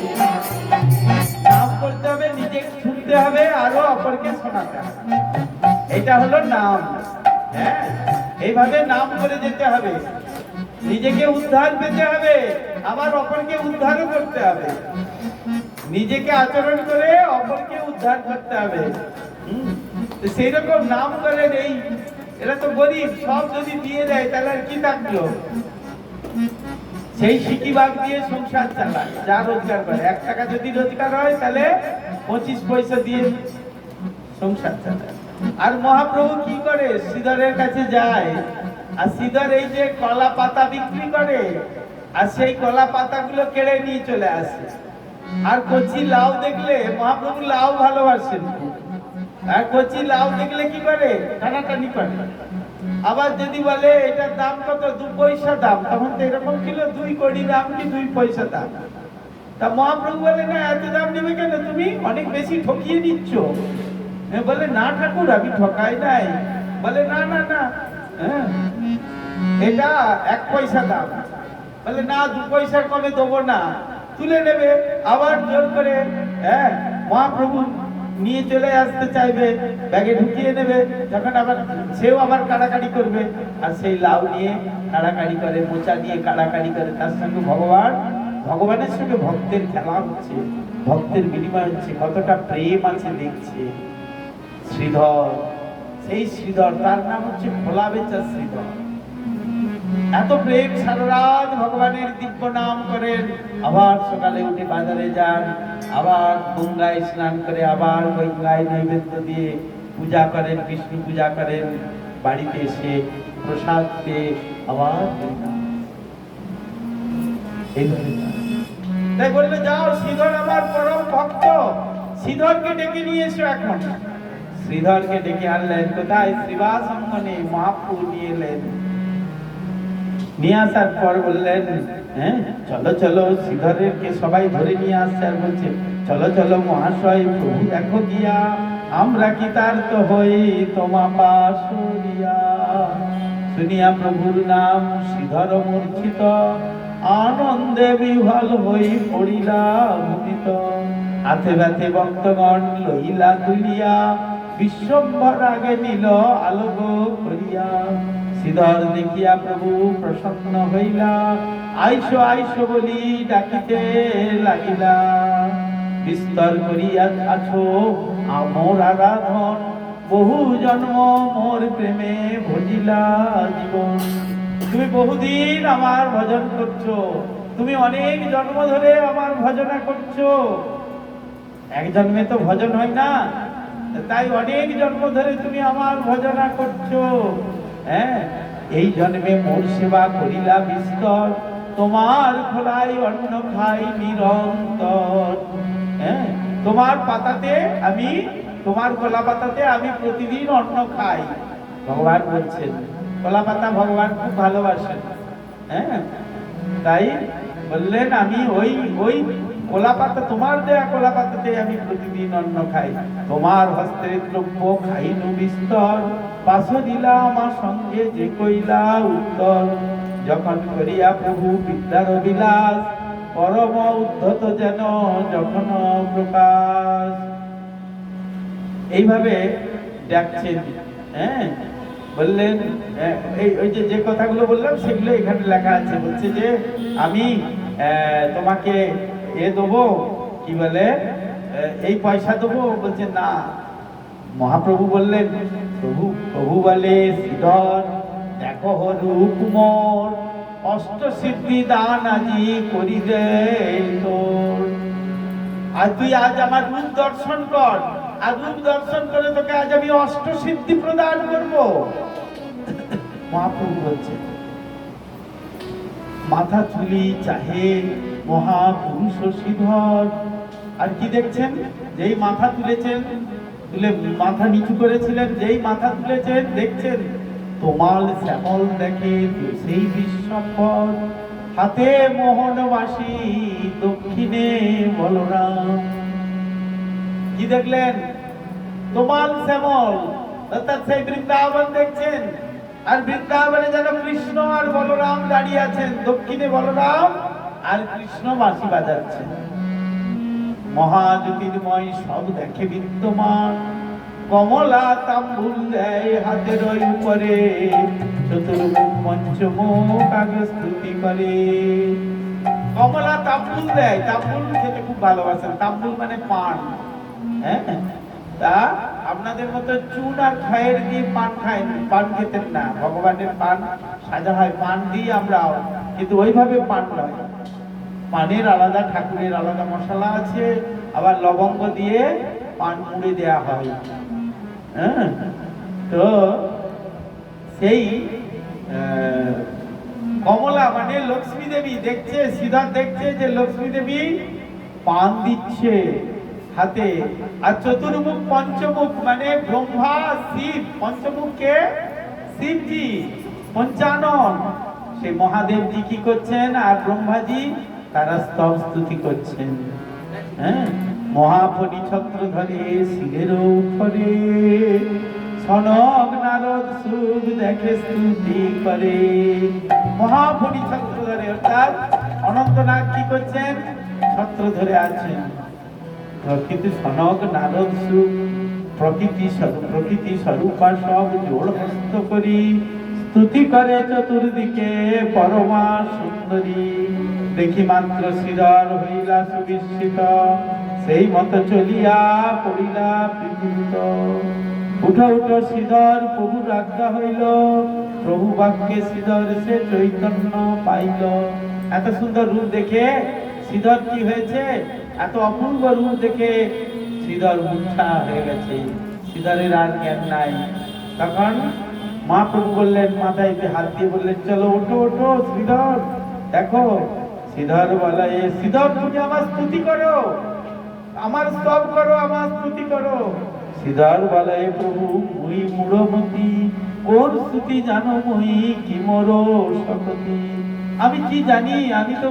নাম করতে হবে, নিজে শুনতে হবে, আরো অপরকে শোনাতে হবে। এটা হলো নাম। হ্যাঁ, এইভাবে নাম করে যেতে হবে। নিজেকে উদ্ধার পেতে হবে, আবার অপরকে উদ্ধারও করতে হবে। নিজেকে আচরণ করে অপরকে উদ্ধার করতে হবে। সেই রকম নাম করেন। এরা তো গরিব, সব যদি দিয়ে দেয় তাহলে আর কি থাকলো? সেই সিকি ভাগ দিয়ে সংসার চালায়, যা রোজগার করে। 1 টাকা যদি রোজগার হয় তাহলে 25 পয়সা দিয়ে সংসার চালায়। আর মহাপ্রভু কি করে? শ্রীধরের কাছে যায়, আর শ্রীধর এই যে কলা পাতা বিক্রি করে, আর সেই কলা পাতাগুলো কেড়ে নিয়ে চলে আসে। আর কচি লাউ দেখলে, মহাপ্রভু লাউ ভালোবাসেন, আর কচি লাউ দেখলে কি করে, টানাটানি করে। আবার যদি বলে এটার দাম কত, 2 পয়সা দাম, তখন তো এরকম ছিল 2 কোটি দাম কি 2 পয়সা দাম। তা মহাপ্রভু বলে না, এত দাম নেবে কেন, তুমি অনেক বেশি ঠকিয়ে নিচ্ছ। বলে না ঠাকুর, আমি ঠকাই নাই। বলে না না না, এটা 1 পয়সা দাম। বলে না, 2 পয়সার কমে দেবো না, তুলে নেবে। আবার জোর করে মহাপ্রভু নিয়ে চলে আসতে চাইবে, ব্যাগে ঢুকিয়ে নেবে, যখন আবার সেও আবার কাড়াকাড়ি করবে। আর সেই লাউ নিয়ে কাড়াকাড়ি করে, মোচা নিয়ে কাড়াকাড়ি করে, তার সঙ্গে ভগবানের সঙ্গে ভক্তের খেলা হচ্ছে, ভক্তের বিনিময় হচ্ছে, কতটা প্রেম আছে দেখছে। শ্রীধর, সেই শ্রীধর, তার নাম হচ্ছে খোলা বেচা শ্রীধর। এত প্রেম, সারা রাত ভগবানের দিব্য নাম করেন, আবার সকালে উঠে বাজারে যান, আবার গঙ্গায় স্নান করে, আবার গঙ্গায় নৈবেদ্য দিয়ে পূজা করেন, বিষ্ণু পূজা করেন, বাড়িতে এসে প্রসাদ পেয়ে আবার তাই বললে, যাও শ্রীধর আমার পরম ভক্ত, শ্রীধরকে ডেকে নিয়ে এসো এখন। শ্রীধরকে ডেকে আনলেন, কোথায়, শ্রীবাস অঙ্গনে মহাপ্রভু নিয়ে এলেন। নিয়ে আসার পর বললেন, চলো চলো, শ্রীধরকে সবাই ধরে নিয়ে আসছে, আর বলছে, চলো চলো মহাশয়, প্রভু দেখো গিয়া, আমরা কি তার তো হই তোমা পাশরিয়া। শুনিয়া প্রভুর নাম শ্রীধর মূর্ছিত, আনন্দে বিহ্বল হই পড়িলা ভূমিত। হাতে ব্যথে ভক্তগণ লইলা তুলিয়া, বিশ্বম্ভর আগে নিল আলোক করিয়া। শ্রীধর দেখিয়া প্রভু প্রসন্ন হইলা, আইসো আইসো বলি ডাকিতে লাগিলা। বিস্তর করিয়া আছো আমোর আরাধন, বহু জন্ম মোর প্রেমে ভজিলা জীবন। তুমি বহুদিন আমার ভজন করছো, তুমি অনেক জন্ম ধরে আমার ভজনা করছো। এক জন্মে তো ভজন হয় না, তাই অনেক জন্ম ধরে তুমি আমার ভজনা করছো। এই জন্মে মোর সেবা করিলা বিস্তর, তোমার খোলাই অন্ন খাই নিরন্তর। তোমার পাতাতে আমি, তোমার কলা পাতাতে আমি প্রতিদিন অন্ন খাই। ভগবান বলছেন, কলা পাতা ভগবান খুব ভালোবাসেন। তাই বললেন, আমি ওই কলা পাতা, তোমার দেয়া কলা পাতাতে আমি প্রতিদিন অন্ন খাই। তোমার হস্তের দ্রব্য খাইনু বিস্তর, পাশ দিলা আমার সঙ্গে যে কইলা উত্তর। যখন করিয়া প্রভু বিদ্যার বিলাস, পরম উদ্ধত যেন যখন প্রকাশ। এইভাবে ডাকছেন। বললেন, ওই যে কথাগুলো বললাম সেগুলো এখানে লেখা আছে। বলছে যে আমি তোমাকে দেবো, কি বলে, এই পয়সা দেবো। বলছে না। মহাপ্রভু বললেন, প্রভু বলে, শ্রীধর দেখো রূপ মোর, অষ্ট সিদ্ধি দান আজি করি দে তোর। আর তুই আজ আমার রূপ দর্শন কর, আর রূপ দর্শন করে তোকে আজ আমি অষ্ট সিদ্ধি প্রদান করব। মহাপ্রভু বলছে, মাথা তুলি চাহে মহাপুরুষ শ্রীধর। আর কি দেখছেন, যেই মাথা তুলেছেন, তুলে মাথা নিচু করেছিলেন, যেই মাথা তুলেছেন দেখছেন তোমাল শ্যামল দেখে সেই বিশ্বম্ভর। হাতে মোহনবাসী, দক্ষিণে বলরাম। কি দেখলেন, তোমাল শ্যামল, অর্থাৎ সেই বৃন্দাবন দেখছেন। আর বৃন্দাবনে যেন কৃষ্ণ আর বলরাম দাঁড়িয়ে আছেন, দক্ষিণে বলরাম আর কৃষ্ণ বাঁশি বাজাচ্ছেন। মহাজ্যোতির্ময় সব দেখে বিদ্যমান, কমলা তাম্বুল দেয় হাতের উপরে, চতুর্মুখ পঞ্চমুখ আগে স্তুতি করে। কমলা তাম্বুল দেয়, তাম্বুল খেতে খুব ভালোবাসেন। তাম্বুল মানে পান। তা আপনাদের মতো চুন আর খায়ের দিয়ে পান খায়, পান খেতেন না। ভগবানের পান সাজা হয় পান দিয়ে, আমরাও, কিন্তু ওইভাবে পান নয়। পানের আলাদা, ঠাকুরের আলাদা মশলা আছে, আবার লবঙ্গ দিয়ে পান মুড়ে দেয়া হয়। তো সেই কমলা মানে লক্ষ্মী দেবী দেখছে, শ্রীধর দেখছে যে লক্ষ্মী দেবী পান দিচ্ছে হাতে, আর চতুর্মুখ পঞ্চমুখ মানে ব্রহ্মা শিব, পঞ্চমুখকে শিবজি পঞ্চানন, সেই মহাদেবজি কি করছেন আর ব্রহ্মাজি তারা স্তব স্তুতি করছেন। হ্যাঁ, মহাফণি ছত্র ধরে শিরের উপরে, সনক নারদ সুখ দেখে স্তুতি করে। মহাফণি ছত্র ধরে অর্থাৎ অনন্তনাগ কি করছেন, ছত্র ধরে আছেন। প্রকৃতি সনক নারদ সুখ প্রকৃতি স্বরূপা সব জোড় হস্ত করি, স্তুতি করে চতুর্দিকে পরমা সুন্দরী। দেখি মাত্র শ্রীধর হইলা সুবিস্মিত, সেই মতো চলিয়া পড়িলা পৃথিবীত। উঠো উঠো শ্রীধর প্রভুর আজ্ঞা হইল, প্রভু বাক্যে শ্রীধর সে চৈতন্য পাইল। এত সুন্দর রূপ দেখে শ্রীধর কি হয়েছে, এত অপূর্ব রূপ দেখে শ্রীধর মূর্ছা হয়ে গেছে, শ্রীধরের আর জ্ঞান নাই। তখন মহাপ্রভু বললেন, মাথায় হাত দিয়ে বললেন, চলো ওঠো ওঠো শ্রীধর দেখো। শ্রীধর বলে, শ্রীধর তুমি আমার স্তুতি করো, আমার স্তব করো, আমার স্তুতি করো। শ্রীধর বলে, প্রভু মুই মূঢ়মতি, কোন স্তুতি জানো মুই কি মোর শকতি। আমি কি জানি, আমি তো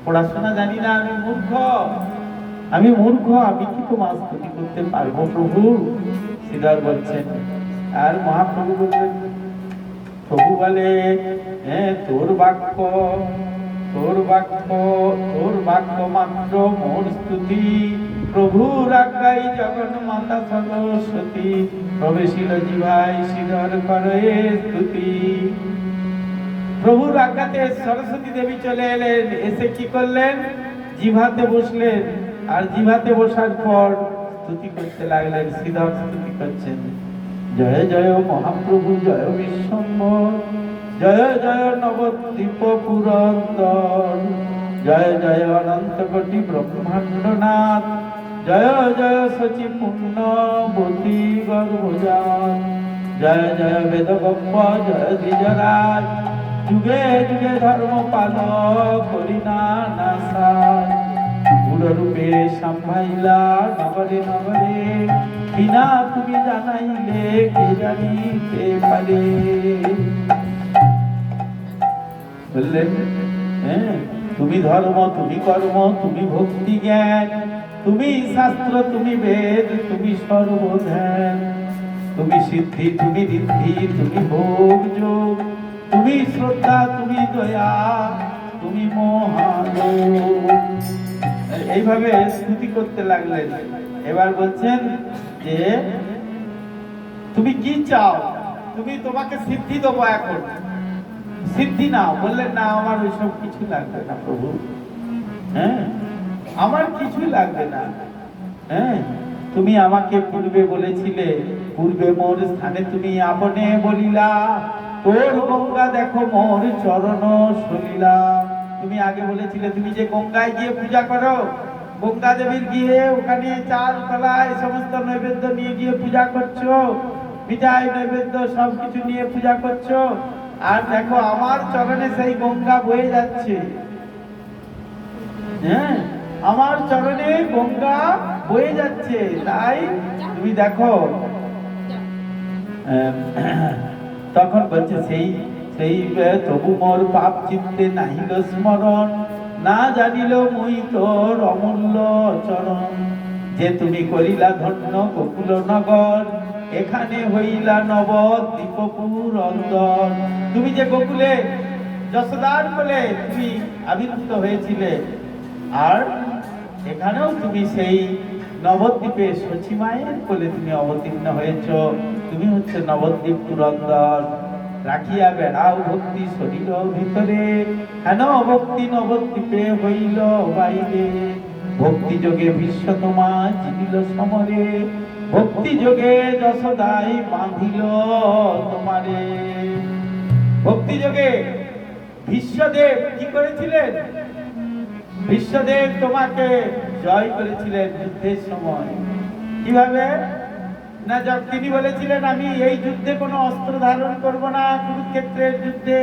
পড়াশোনা জানি না, আমি মূর্খ, আমি কি তোমার স্তুতি করতে পারবো প্রভু। শ্রীধর বলছেন, আর মহাপ্রভু বললেন, প্রভু বলে, হ্যাঁ তোর বাক্য মাত্র মোর স্তুতি, প্রভুর আজ্ঞাই জগন মাতা সরস্বতী, প্রবেশিল জিভাই শ্রীধর করে স্তুতি। প্রভুর আজ্ঞাতে সরস্বতী দেবী চলে এলেন, এসে কি করলেন, জিভাতে বসলেন, আর জিভাতে বসার পর স্তুতি করতে লাগলেন। শ্রীধর স্তুতি করছেন, জয় জয় মহাপ্রভু জয় বিশ্বম্বর, জয় জয় নবদ্বীপ পুরন্দর, জয় জয় অনন্ত কোটি ব্রহ্মাণ্ডনাথ, জয় জয় সচি পুণ্যবতী গর্ভজান, জয় জয় বেদগম্ব জয় দ্বিজরাজ, যুগে যুগে ধর্ম পালক করিনা নাসায়, গুরুরূপে সম্ভাইলা নগরে নগরে, বিনা তুমি জানাইলে কে জানিতে পারে। বললেন, হ্যাঁ তুমি ধর্ম, তুমি কর্ম, তুমি ভক্তি জ্ঞান, তুমি শাস্ত্র, তুমি বেদ, তুমি সর্বধ্যান, তুমি সিদ্ধি, তুমি ঋদ্ধি, তুমি ভোগ যোগ, তুমি শ্রদ্ধা, তুমি দয়া, তুমি মহালোক। এইভাবে স্তুতি করতে লাগলেন। এবার বলছেন যে তুমি কি চাও, তোমাকে সিদ্ধি দেবো, এখন সিদ্ধি নাও। বললেন, না আমার ওইসব কিছু লাগবে না প্রভু, হ্যাঁ আমার কিছুই লাগবে না। হ্যাঁ, তুমি আমাকে পূর্বে বলেছিলে, পূর্বে মোর স্থানে তুমি আপনে বলিলা, তোর গঙ্গা দেখো মোর চরণ সলিলা। তুমি আগে বলেছিলে, তুমি যে গঙ্গায় গিয়ে পূজা করো, গঙ্গা দেবীর গিয়ে ওখানে চাল কলা এই সমস্ত নৈবেদ্য নিয়ে গিয়ে পূজা করছো, বিজয় নৈবেদ্য সবকিছু নিয়ে পূজা করছো, আর দেখো আমার চরণে সেই গঙ্গা বয়ে যাচ্ছে। হ্যাঁ, আমার চরণে গঙ্গা বয়ে যাচ্ছে, তাই তুমি দেখো। তখন বলছে, সেই তবু মোর পাপ চিত্তে নাহিল স্মরণ, না জানিল মুই তোর অমূল্য চরণ, যে তুমি করিলা ধন্য গোকুল নগর, এখানে হইলা নবদ্বীপ পুরন্দর। তুমি যে গোকুলে যশোদার কোলে তুমি আবির্ভূত হয়েছিলে, আর এখানেও তুমি সেই নবদ্বীপে শচী মায়ের কোলে তুমি অবতীর্ণ হয়েছ। তুমি হচ্ছে নবদ্বীপ পুরন্দর। রাখিয়া বেড়াও ভক্তি শরীর ভিতরে, হেন ভক্তি নবদ্বীপে হইল বাইরে। ভক্তি যোগে বিশ্ব তোমা জীবিল সমরে, ভক্তি যোগে যশোদাই বাঁধিল তোমারে। ভক্তি যোগে বিশ্বদেব কি করেছিলেন, বিশ্বদেব তোমাকে জয় করেছিলেন যুদ্ধের সময়। কিভাবে, না, যখন তিনি বলেছিলেন আমি এই যুদ্ধে কোনো অস্ত্র ধারণ করব না, কুরুক্ষেত্রের যুদ্ধে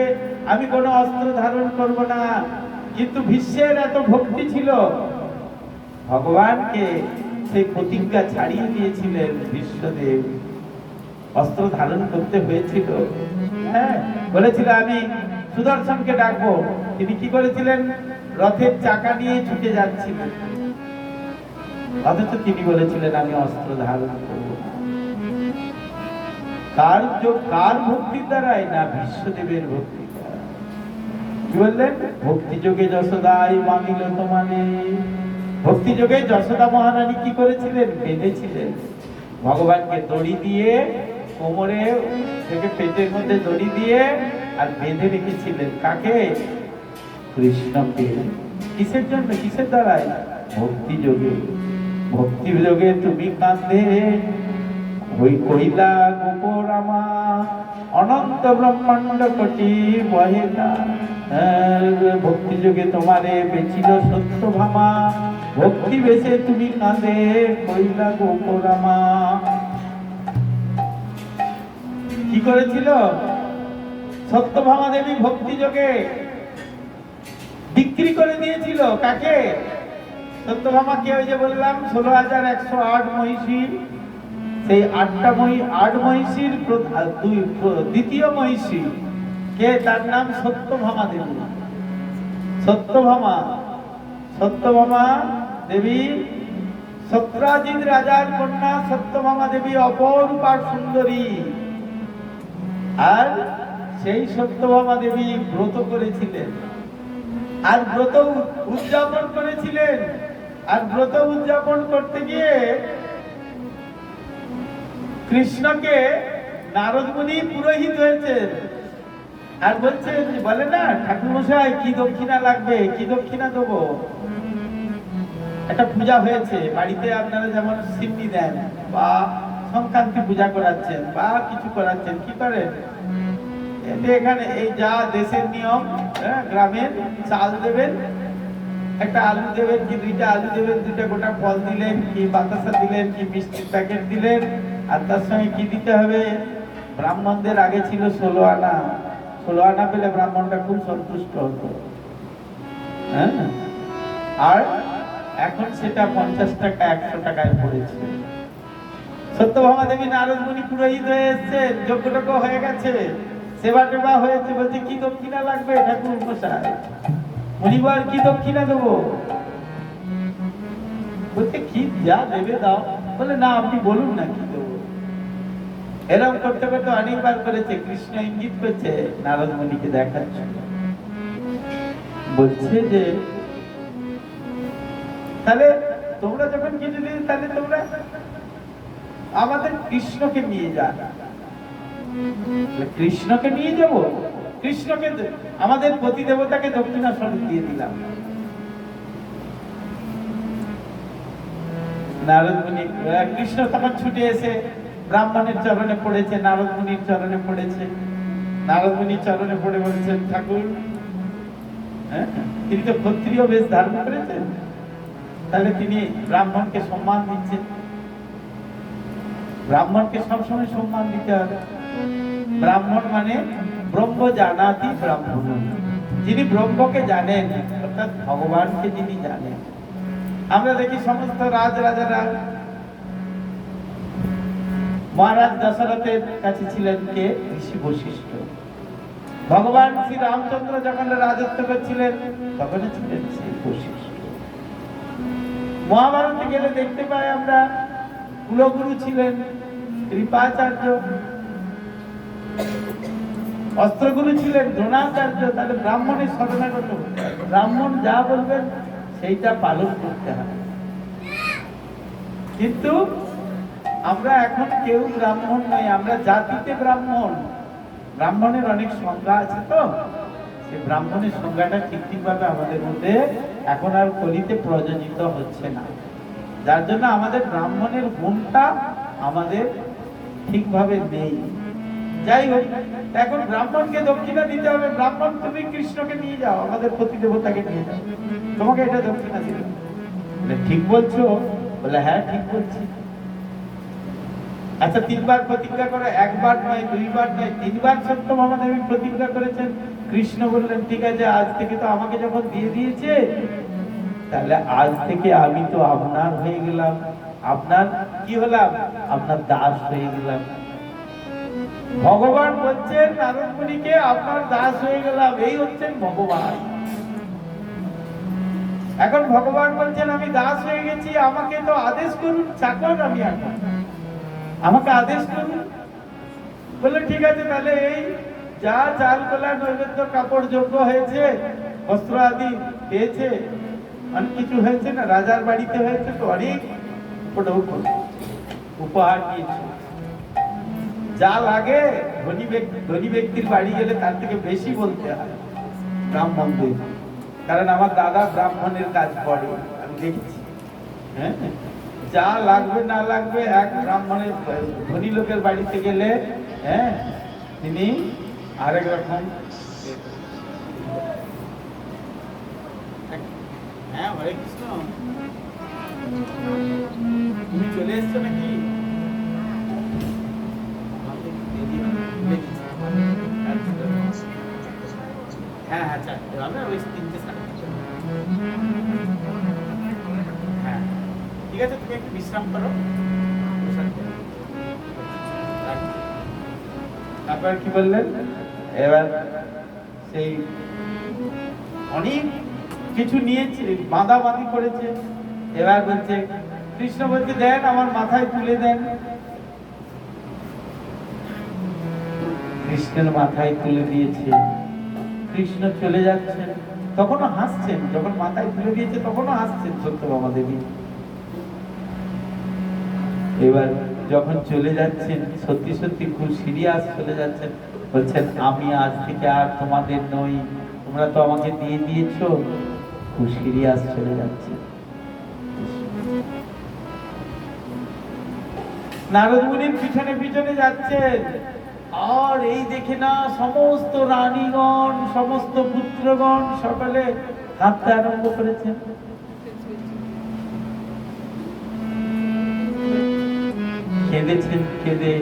আমি কোনো অস্ত্র ধারণ করব না, কিন্তু ভীষ্মের এত ভক্তি ছিল, ভগবানকে সেই প্রতিজ্ঞা ছাড়িয়ে দিয়েছিলেন ভীষ্মদেব, অস্ত্র ধারণ করতে হয়েছিল। হ্যাঁ, বলেছিল আমি সুদর্শনকে ডাকবো, তিনি কি করেছিলেন, রথের চাকা নিয়ে ছুটে যাচ্ছিলেন, অথচ তিনি বলেছিলেন আমি অস্ত্র ধারণ করব না। কার ভক্তির দ্বারাই? না, ভীষ্মদেবের ভক্তি দ্বারা। কি বললেন? ভক্তি যোগে যশোদাই মানিল তোমানে। ভক্তি যোগে যশোদা মহারানী কি করেছিলেন? বেঁধেছিলেন ভগবানকে দড়ি দিয়ে, কোমরে থেকে পেটের মধ্যে দড়ি দিয়ে আর বেঁধে রেখেছিলেন। কাকে? কৃষ্ণকে। কিসের জন্য? কিসের দ্বারাই? ভক্তি যোগে। ভক্তি যোগে তুমি কাঁদে ওই কইলা গোপরামা, অনন্ত ব্রহ্মাণ্ড কোটি বহে না। ভক্তি যোগে তোমারে বেচিল সত্যভামা, ভক্তি বেশে তুমি কাঁদে কইলা গোপরামা। কি করেছিল? সত্যভামা দেবী ভক্তি যোগে বিক্রি করে দিয়েছিল। কাকে? সত্যভামা কে? ওই যে বললাম 16,108 মহিষী, সেই 8 মহিষীর দ্বিতীয় মহিষী কে? তার নাম সত্যভামা দেবী। সত্যভামা দেবী সত্রাজিৎ রাজার কন্যা। সত্যভামা দেবী অপরূপা সুন্দরী, আর সেই সত্যভামা দেবী ব্রত করেছিলেন, আর ব্রত উদযাপন করেছিলেন। আর ব্রত উদযাপন করতে গিয়ে কৃষ্ণকে নারদ মুনি পুরোহিত হয়েছেন, আর বলছেন, বলে না ঠাকুর মশাই কি দক্ষিণা লাগবে, কি দক্ষিণা দেবো? একটা পূজা হয়েছে বাড়িতে, আপনারা যেমন সিন্নি দেন বা সংক্রান্তি পূজা করাচ্ছেন বা কিছু করাচ্ছেন, কি করেন? এখানে এই যা দেশের নিয়ম, গ্রামের চাল দেবেন, একটা আলু দেবেন কি 2টা আলু দেবেন, 2টা গোটা ফল দিলেন, কি বাতাসা দিলেন, কি মিষ্টির প্যাকেট দিলেন, আর তার সঙ্গে কি দিতে হবে? ব্রাহ্মণদের আগে ছিল 16 আনা। 16 আনা পেলে ব্রাহ্মণটা খুব সন্তুষ্ট হতো। হ্যাঁ, আর এখন সেটা 50 টাকা 100 টাকায় পড়েছে। সত্যভামা দেবী নারদ মুনি পুরোহিত হয়ে এসেছেন, যজ্ঞটজ্ঞ হয়ে গেছে, সেবা টেবা হয়েছে, বলছে কি দক্ষিণা লাগবে ঠাকুর মশাই? মুনিবার কি দক্ষিণা দেবো? বলছে কি যা দেবে দাও। বলে না, আপনি বলুন না কি দেবো। এরকম করতে করতে অনেকবার করেছে। কৃষ্ণ ইঙ্গিত করছে নারদ মুনিকে দেখাচ্ছে, বলছে যে তাহলে তোমরা যখন কিছু দিন, তাহলে তোমরা আমাদের কৃষ্ণকে নিয়ে যা। কৃষ্ণকে নিয়ে যাব? কৃষ্ণকে, আমাদের পতি দেবতাকে দক্ষিণা স্বরূপ দিয়ে দিলাম। নারদ মুনি, কৃষ্ণ তখন ছুটে এসে ব্রাহ্মণের চরণে পড়েছে, নারদ মুনির চরণে পড়েছে। নারদ মুনির চরণে পড়ে বলছেন, ঠাকুর, হ্যাঁ, তিনি তো ক্ষত্রিয় বেশ ধারণ করেছেন, তাহলে তিনি ব্রাহ্মণকে সম্মান দিচ্ছেন। ব্রাহ্মণকে সবসময় সম্মান দিতে হবে। ব্রাহ্মণ মানে ব্রহ্ম জানাতি ব্রাহ্মণ, যিনি ব্রহ্মকে জানেন, অর্থাৎ ভগবানকে যিনি জানেন। আমরা দেখি সমস্ত রাজারা, মহারাজ দশরথের কাছে ছিলেন কে? ঋষি বশিষ্ঠ। ভগবান শ্রী রামচন্দ্র যখন রাজত্ব করছিলেন তখন ছিলেন শ্রী বশিষ্ঠ। মহাভারতে গেলে দেখতে পাই আমরা কুলগুরু ছিলেন কৃপাচার্য, অস্ত্রগুরু ছিলেন দ্রোণাচার্য। তাহলে ব্রাহ্মণের শরণাগত, ব্রাহ্মণ যা বলবেন সেইটা পালন করতে হবে। কিন্তু আমরা এখন কেউ ব্রাহ্মণ নই, আমরা জাতিতে ব্রাহ্মণ। ব্রাহ্মণের অনেক সংজ্ঞা আছে, তো সেই ব্রাহ্মণের সংজ্ঞাটা ঠিকভাবে আমাদের মধ্যে এখন আর কলিতে প্রযোজিত হচ্ছে না, যার জন্য আমাদের ব্রাহ্মণের গুণটা আমাদের ঠিকভাবে নেই। যাই হোক, এখন ব্রাহ্মণকে দক্ষিণা দিতে হবে। ব্রাহ্মণ, তুমি কৃষ্ণকে নিয়ে যাও, আমাদের পতি দেবতাকে নিয়ে যাও, তোমাকে এটা দক্ষিণা দিল। ঠিক বলছো? বলে হ্যাঁ ঠিক বলছি। আচ্ছা, তিনবার প্রতিজ্ঞা করে, একবার নয়, দুইবার নয়, তিনবার সত্যভামা দেবী প্রতিজ্ঞা করেছেন। কৃষ্ণ বললেন, ঠিক আছে, আজ থেকে তো আমাকে যখন দিয়ে দিয়েছে, তাহলে আজ থেকে আমি তো আপনার হয়ে গেলাম। আপনার কি হলাম? আপনার দাস হয়ে গেলাম। ভগবান বলছেন নারদ মুনিকে, আপনার দাস হয়ে গেলাম। এই হচ্ছেন ভগবান। এখন ভগবান বলছেন, আমি দাস হয়ে গেছি, আমাকে তো আদেশ করুন, চাকর আমি এখন, আমাকে আদেশ করুন। বললো ঠিক আছে, তাহলে এই যা চাল কলা নৈবেদ্য কাপড় যোগ্য হয়েছে, বস্ত্র আদি পেয়েছে, অনেক কিছু হয়েছে না, রাজার বাড়িতে হয়েছে তো অনেক উপহার দিয়েছে। যা লাগে ধনী ব্যক্তির বাড়ি গেলে তার থেকে বেশি বলতে হয় ব্রাহ্মণদের, কারণ আমার দাদা ব্রাহ্মণের কাজ করে, আমি দেখছি। হ্যাঁ, যা লাগবে না লাগবে, এক ব্রাহ্মণের ধনী লোকের বাড়িতে গেলে হ্যাঁ তিনি আরেক রকম। হ্যাঁ, হরে কৃষ্ণ, তুমি চলে এসছো নাকি? হ্যাঁ হ্যাঁ, চারটে হবে, ওই 3টে 3:30। হ্যাঁ ঠিক আছে, তুমি একটু বিশ্রাম করো। তারপর কি বললেন? এবার সেই অনেক কিছু নিয়েছে, বাঁধাবাঁধি করেছে। এবার বলছে, কৃষ্ণ বলছে, দেন আমার মাথায় তুলে দেন। কৃষ্ণের মাথায় তুলে দিয়েছে। কৃষ্ণ চলে যাচ্ছেন, তখনও হাসছেন। যখন মাথায় তুলে দিয়েছে তখনও হাসছেন সত্যভামা দেবী। এবার যখন চলে যাচ্ছেন, সত্যি সত্যি খুব সিরিয়াস চলে যাচ্ছেন, বলছেন, আমি আজ থেকে আর তোমাদের নই, তোমরা তো আমাকে দিয়ে দিয়েছো। খুব সিরিয়াস চলে যাচ্ছে। নারদ মুনির পিছনে পিছনে যাচ্ছেন, আর এই দেখে না সমস্ত রানীগণ, সমস্ত পুত্রগণ সকলে হাঁটতে আরম্ভ করেছেন। কেঁদেছেন, কেঁদে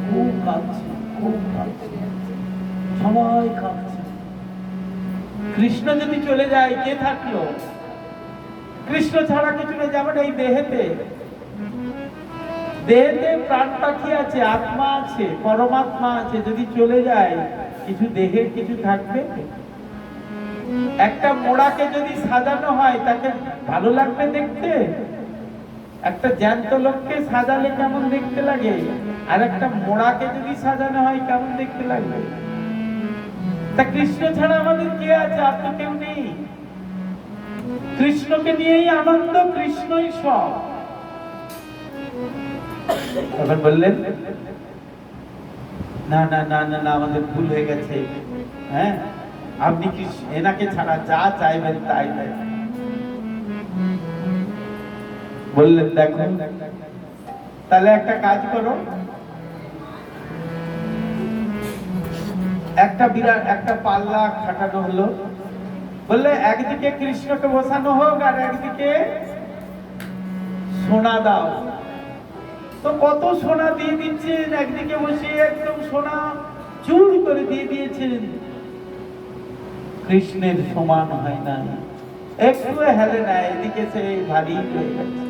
খুব কাঁদছেন, খুব কাঁদছেন, সবাই কাঁদছে। কৃষ্ণ যদি চলে যায়, কে থাকলো? কৃষ্ণ ছাড়া কিছু নেই। যেমন এই দেহেতে প্রাণ পাখি আছে, আত্মা আছে, পরমাত্মা আছে, যদি চলে যায় কিছু দেহের কিছু থাকবে? একটা মোড়াকে যদি সাজানো হয়, তাকে ভালো লাগবে দেখতে? একটা জ্যান্ত লোককে সাজালে কেমন দেখতে লাগে, আর একটা মোড়াকে যদি সাজানো হয় কেমন দেখতে লাগবে? তা কৃষ্ণ ছাড়া আমাদের কে আছে? আর তো কেউ নেই। কৃষ্ণকে নিয়েই আনন্দ, কৃষ্ণই সব। তখন বললেন, না না না না না, আমাদের ভুল হয়ে গেছে। হ্যাঁ, আপনি কি এনাকে ছাড়া যা চাইবেন তাই দেন। বললেন, দেখো তাহলে একটা কাজ করো, একটা বিরাট একটা পাল্লা খাটানো হলো। বললে, একদিকে কৃষ্ণকে বসানো হোক, আর একদিকে সোনা দাও। তো কত সোনা দিয়ে দিচ্ছেন, একদিকে বসে একদম সোনা চুর করে দিয়ে দিয়েছেন। কৃষ্ণের সমান হয় না, একটু হেলে না, এদিকে সে ভারী হয়ে গেছে।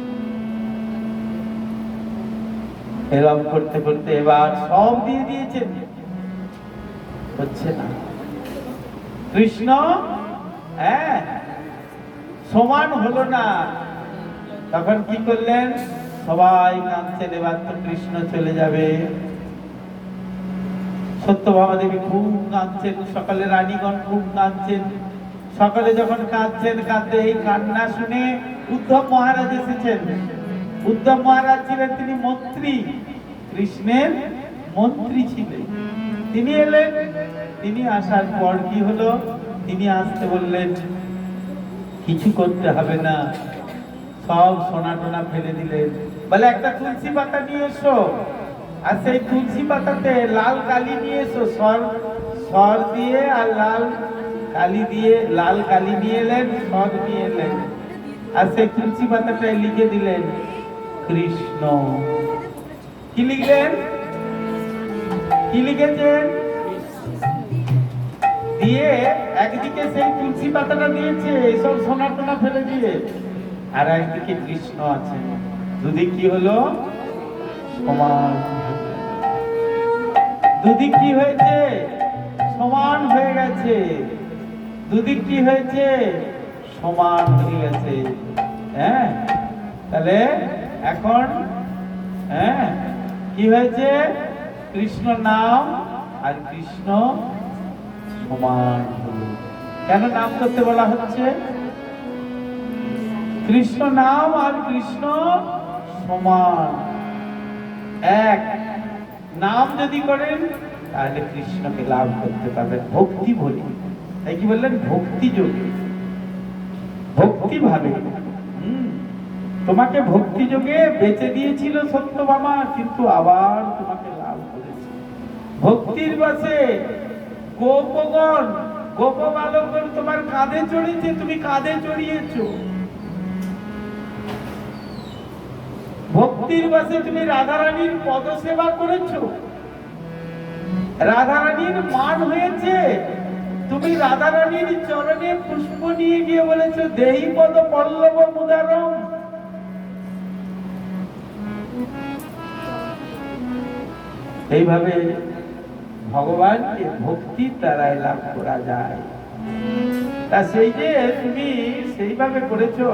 এরকম করতে করতে এবার সব দিয়ে দিয়েছেন, হচ্ছে না। কৃষ্ণ হ্যাঁ সমান হলো না। তখন কি করলেন? সবাই কাঁদছেন, এবার তো কৃষ্ণ চলে যাবে। সত্যভামা দেবী খুব কাঁদছেন, সকালে রানীগণ খুব কাঁদছেন। সকালে যখন কাঁদছেন, কাঁদতে এই কান্না শুনে উদ্ধব মহারাজ এসেছেন। উদ্ধব মহারাজ ছিলেন, তিনি মন্ত্রী, কৃষ্ণের মন্ত্রী ছিলেন। তিনি এলেন। তিনি আসার পর কি হলো? তিনি আসতে বললেন, কিছু করতে হবে না, সব সোনা টোনা ফেলে দিলেন। বলে, একটা তুলসী পাতা নিয়ে এসো, আর সেই তুলসী পাতাতে লাল কালি নিয়ে এসো, সর দিয়ে আর লাল কালি দিয়ে, লাল কালি নিয়ে এলেন, সর নিয়ে এলেন, আর সেই তুলসী পাতাটায় লিখে দিলেন কৃষ্ণ। কি লিখলেন? কি লিখেছেন? দিয়ে একদিকে সেই তুলসী পাতাটা দিয়েছে এসব সোনা টোনা ফেলে দিয়ে, আর একদিকে কৃষ্ণ আছে। দুদিক কি হলো? সমান। দুদিক কি হয়েছে? সমান হয়ে গেছে। দুদিক কি হয়েছে? সমান হয়ে গেছে। হ্যাঁ, তাহলে এখন হ্যাঁ কি হয়েছে? কৃষ্ণ নাম আর কৃষ্ণ সমান হলো। কেন নাম করতে বলা হচ্ছে? কৃষ্ণ নাম আর কৃষ্ণ সমান এক। নাম যদি করেন তাহলে কৃষ্ণকে লাভ করতে পারবেন ভক্তি বলি। তাই কি বললেন? ভক্তি যোগে, ভক্তি ভাবে। তোমাকে ভক্তি যোগে বেঁচে দিয়েছিল সত্যভামা, কিন্তু আবার তোমাকে লাভ করেছে ভক্তির বশে। গোপগণ, গোপ বালকগণ তোমার কাঁধে চড়েছে, তুমি কাঁধে চড়িয়েছো। ভক্তির বশে তুমি রাধারানীর পদ সেবা করেছো, রাধারানীর মান হয়েছে। তুমি রাধারানীর চরণে পুষ্প নিয়ে গিয়ে বলেছো দেহি পদ পল্লব মুদারম। এইভাবে ভগবানকে ভক্তির দ্বারাই লাভ করা যায়। তা সেই যে তুমি সেইভাবে করেছো,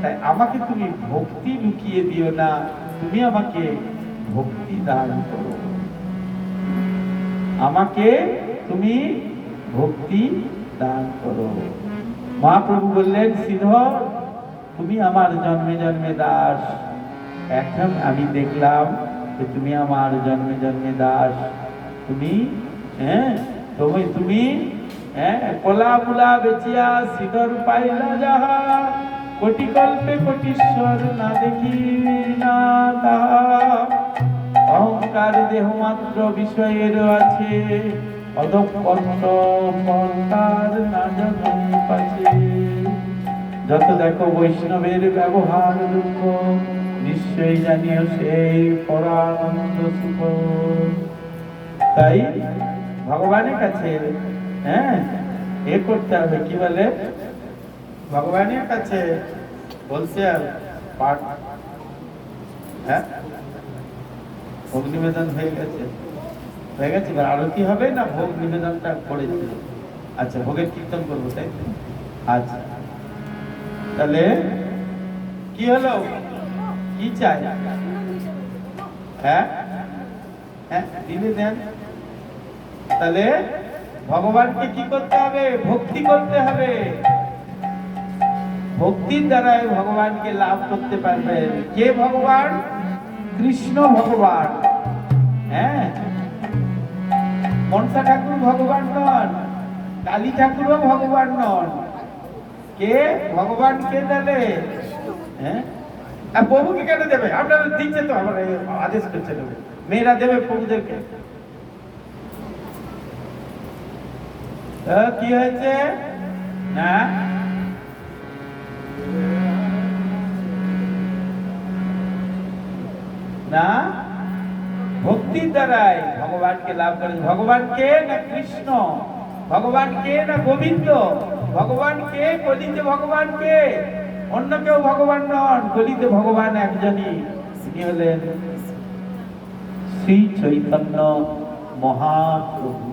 তাই আমাকে তুমি ভক্তি লুকিয়ে দিও না, তুমি আমাকে ভক্তি দান করো। আমাকে তুমি ভক্তি দান করো। মহাপ্রভু বললেন, শ্রীধর তুমি আমার জন্মে জন্মে দাস। এখন আমি দেখলাম যে তুমি আমার জন্মে জন্মে দাস। তুমি তুমি কলা মুলা বেচিয়া শ্রীধর পাইলা যাহা, কোটি কল্পে কোটিশ্বর না দেখি না তাহা। অহংকার দেহ মাত্র বিষয়ের আছে, অদপন্ন পন্থার না জানো পাছে। যত দেখো বৈষ্ণবের ব্যবহার দুঃখ, নিশ্চয়ই জানিও সেই পরানন্দ সুখ। তাই ভগবানের কাছে এ করতে হবে, কি বলে? ভগবানের কাছে বলছে পাঠ। হ্যাঁ, ভোগ নিবেদন হয়ে গেছে, হয়ে গেছে। এবার আরতি হবে না? ভোগ নিবেদনটা করেছিল। আচ্ছা, ভোগের কীর্তন করবো, তাই? আচ্ছা, তাহলে কি হলো? কি চাই? হ্যাঁ হ্যাঁ, দিলে দেন। তাহলে ভগবানকে কি করতে হবে? ভক্তি করতে হবে। ভক্তির দ্বারাই ভগবানকে লাভ করতে পারবেন। কে ভগবান? কৃষ্ণ ভগবান। হ্যাঁ, মনসা ঠাকুর ভগবান নন, কালী ঠাকুরও ভগবান নন। কে ভগবান? কে দেবে? হ্যাঁ, প্রভুকে কেন দেবে? আপনারা দিচ্ছে তো, আমরা আদেশ করছে দেবে, মেয়েরা দেবে প্রভুদেরকে। কি হয়েছে না? না, ভক্তির দ্বারাই ভগবানকে লাভ করে। ভগবান কে? না কৃষ্ণ। ভগবান কে? না গোবিন্দ। ভগবান কে? কলিতে ভগবান কে? অন্য কেউ ভগবান নন, কলিতে ভগবান একজনই, তিনি হলেন শ্রী চৈতন্য মহাপ্রভু।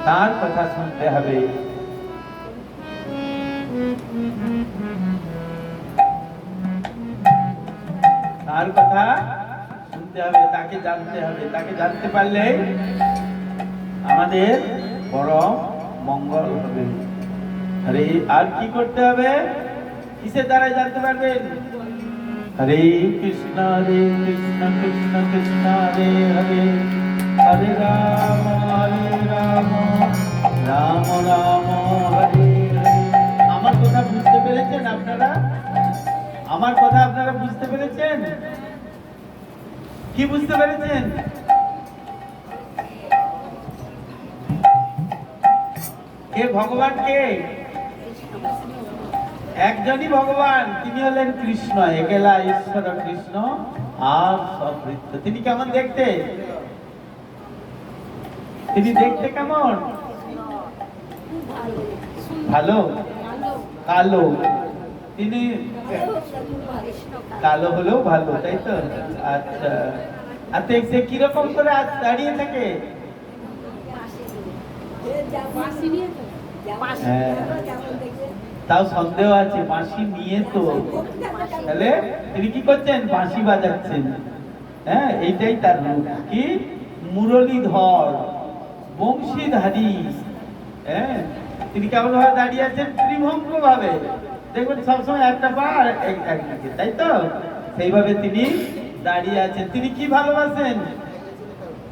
তার কথা শুনতে হবে। তার কথা শুনতে হবে, তাকে জানতে হবে। তাকে জানতে পারলে আমাদের বড় মঙ্গল হবে। আরে আর কি করতে হবে? কিসের দ্বারা জানতে পারবেন? হরে কৃষ্ণ কৃষ্ণ কৃষ্ণ হরে হরে, হরে রাম রাম রাম হরে হরে। আমার কথা বুঝতে পেরেছেন আপনারা? আমার কথা আপনারা বুঝতে পেরেছেন? কি বুঝতে পেরেছেন? কে ভগবান? কে? একজনই ভগবান, তিনি হলেন কৃষ্ণ, একেলা ঈশ্বর কৃষ্ণ আর সবৃত্ত। তিনি কেমন দেখতে? তিনি দেখতে কেমন? ভালো? কালো? তিনি কালো হলেও ভালো, তাই তো? আচ্ছা, আর দেখতে কিরকম করে দাঁড়িয়ে থাকে? তাও সন্দেহ আছে, বাঁশি নিয়ে তো, তাহলে তিনি কি করছেন? বাঁশি বাজাচ্ছেন। হ্যাঁ, এইটাই তার রূপ। কি মুরলীধর, বংশীধারী। হ্যাঁ, তিনি কেমন ভাবে দাঁড়িয়ে আছেন? ত্রিভঙ্গ ভাবে, দেখবেন সবসময় একটা পা একদিকে, তাই তো? সেইভাবে তিনি দাঁড়িয়ে আছেন। তিনি কি ভালোবাসেন?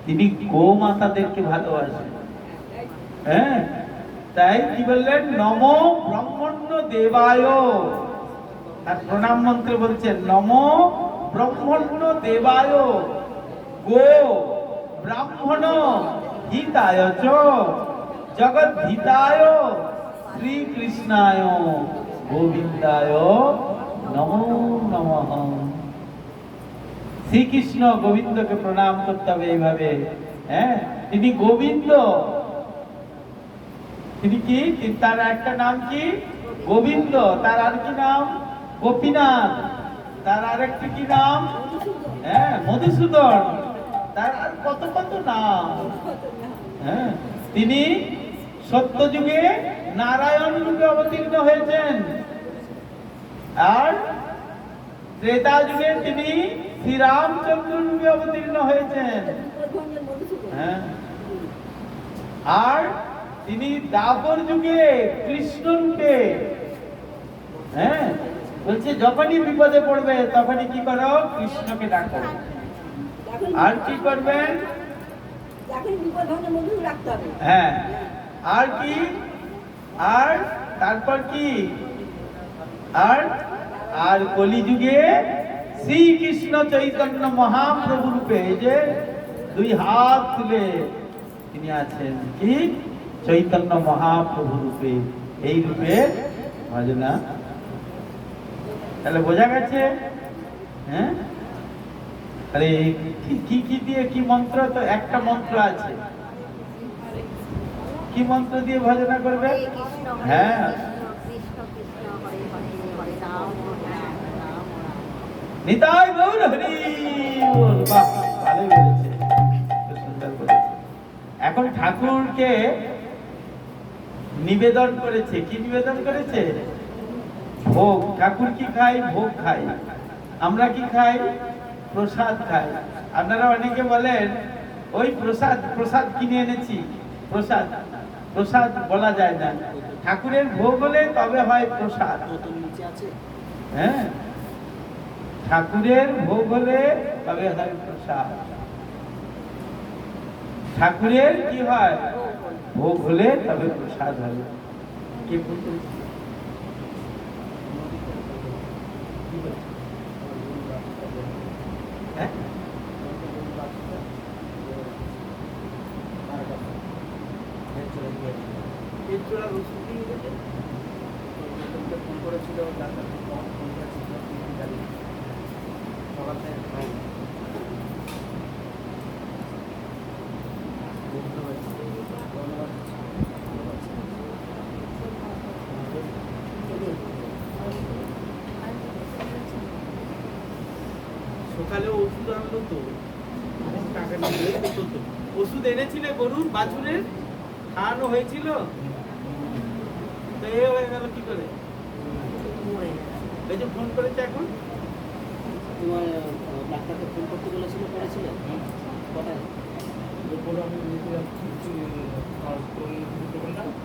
তিনি গোমাতাদেরকে ভালোবাসেন। হ্যাঁ, তাই কি বললেন? নমো ব্রহ্মণ্য দেবায়। আর প্রণাম মন্ত্রে বলছেন নমো ব্রহ্মণ্য দেবায় গো ব্রাহ্মণ হিতায় চ জগৎ হিতায় শ্রীকৃষ্ণায় গোবিন্দায় নমো নমঃ। শ্রীকৃষ্ণ গোবিন্দকে প্রণাম করতে হবে এইভাবে। হ্যাঁ, তিনি গোবিন্দ। তিনি কি? তার একটা নাম কি? গোবিন্দ। তার আর কি নাম? গোপীনাথ। তার আরেকটি কি নাম? হ্যাঁ, মধুসূদন। তার আর কত কত নাম। হ্যাঁ, তিনি সত্য যুগে নারায়ণ রূপে অবতীর্ণ হয়েছেন, আর ত্রেতা যুগে তিনি শ্রীরামচন্দ্র রূপে অবতীর্ণ হয়েছেন। হ্যাঁ, আর তিনি দ্বাপর যুগে কৃষ্ণ রূপে। হ্যাঁ, বলছে যখনই বিপদে পড়বে তখনই কি করো? কৃষ্ণকে ডাকো। আর কি করবেন? হ্যাঁ, আর কি? আর তারপর কি? আর আর কলিযুগে শ্রীকৃষ্ণ চৈতন্য মহাপ্রভু রূপে, এই যে দুই হাত তুলে তিনি আছেন, কি? চৈতন্য মহাপ্রভু রূপে। এই রূপে ভজনা। তাহলে বোঝা গেছে? হ্যাঁ, আরে কি কি দিয়ে কি মন্ত্র? তো একটা মন্ত্র আছে। কি মন্ত্র দিয়ে ভজনা করবে? হ্যাঁ, নিতাই গৌর হরি বল। বাহ, ভালোই বলেছে, সুন্দর বলেছে। এখন ঠাকুরকে নিবেদন করেছে। কি নিবেদন করেছে? ভোগ। ঠাকুর কি খাই? ভোগ খাই। আমরা কি খাই? প্রসাদ খাই। আপনারা অনেকে বলেন ওই প্রসাদ, প্রসাদ কিনে এনেছি। প্রসাদ, প্রসাদ বলা যায় না। ঠাকুরের ভোগ হলে তবে হয় প্রসাদ। হ্যাঁ, ঠাকুরের ভোগ হলে তবে হয় প্রসাদ। ঠাকুরের কি হয়? ভোগ হলে তবে প্রসাদ হবে। কে বলতে? সকালে ওষুধ আনলো তো, ওষুধ এনেছিলে গরুর বাছুরের, খাওয়ানো হয়েছিল তো এ হয়ে গেল কি করে? এই যে ফোন করেছে এখন, তোমার ডাক্তারকে ফোন করতে বলেছিল, করেছিল কোথায়?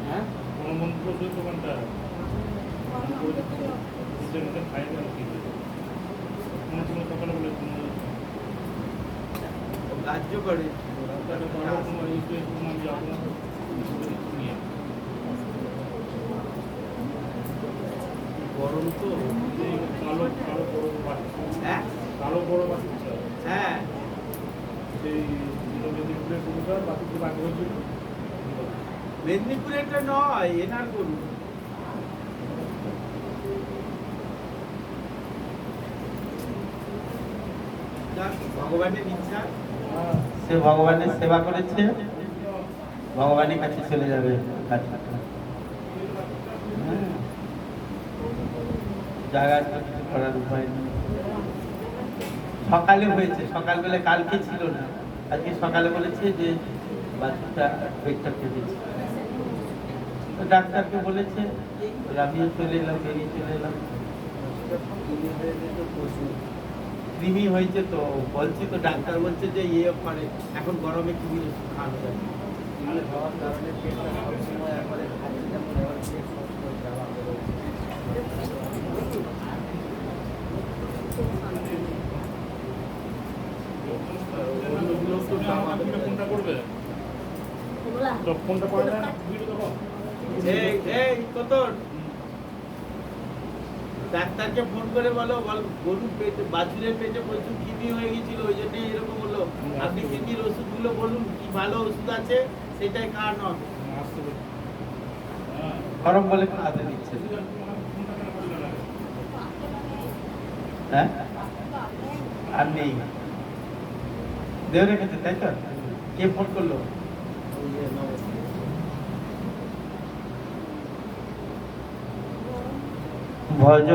হ্যাঁ, দোকানটা গ্রাহ্য করে গরম তো, কালো কালো বড় বাচ্চা। হ্যাঁ, কালো বড় বাচ্চা। হ্যাঁ, সেই মেদিনীপুরের গরুটা বাচ্চাকে বাঁধা হয়েছিল। মেদিনীপুরেরটা নয়, এনার গরু। ভগবানের ইচ্ছা, সে ভগবানের সেবা করেছে, ভগবানের কাছে চলে যাবে। জায়গা কিছু করার উপায় নেই। সকালে হয়েছে, সকালবেলা কালকে ছিল না, আজকে সকালে বলেছে যে বাচ্চাটা পেটটা ফেটেছে। ডাক্তারকে বলেছে, আমিও চলে এলাম, বেরিয়ে চলে এলাম। কৃমি হয়েছে তো বলছি, তো ডাক্তার বলছে যে ইয়ে করে এখন গরমে কৃমি ওষুধ খাওয়ানো যাবে। ডাক্তারকে ফোন করে বলো, গরুর পেটে, বাছুরের পেটে প্রচুর কৃমি হয়ে গেছিল, ওই জন্য এরকম হলো। আপনি কৃমির ওষুধগুলো বলুন, কি ভালো ওষুধ আছে সেটাই খাওয়ানো হবে। গরম বলে খাওয়াতে দিচ্ছে। হ্যাঁ, আর নেই, দেও রেখেছে, তাই তো? কে ফোন করলো? ভজ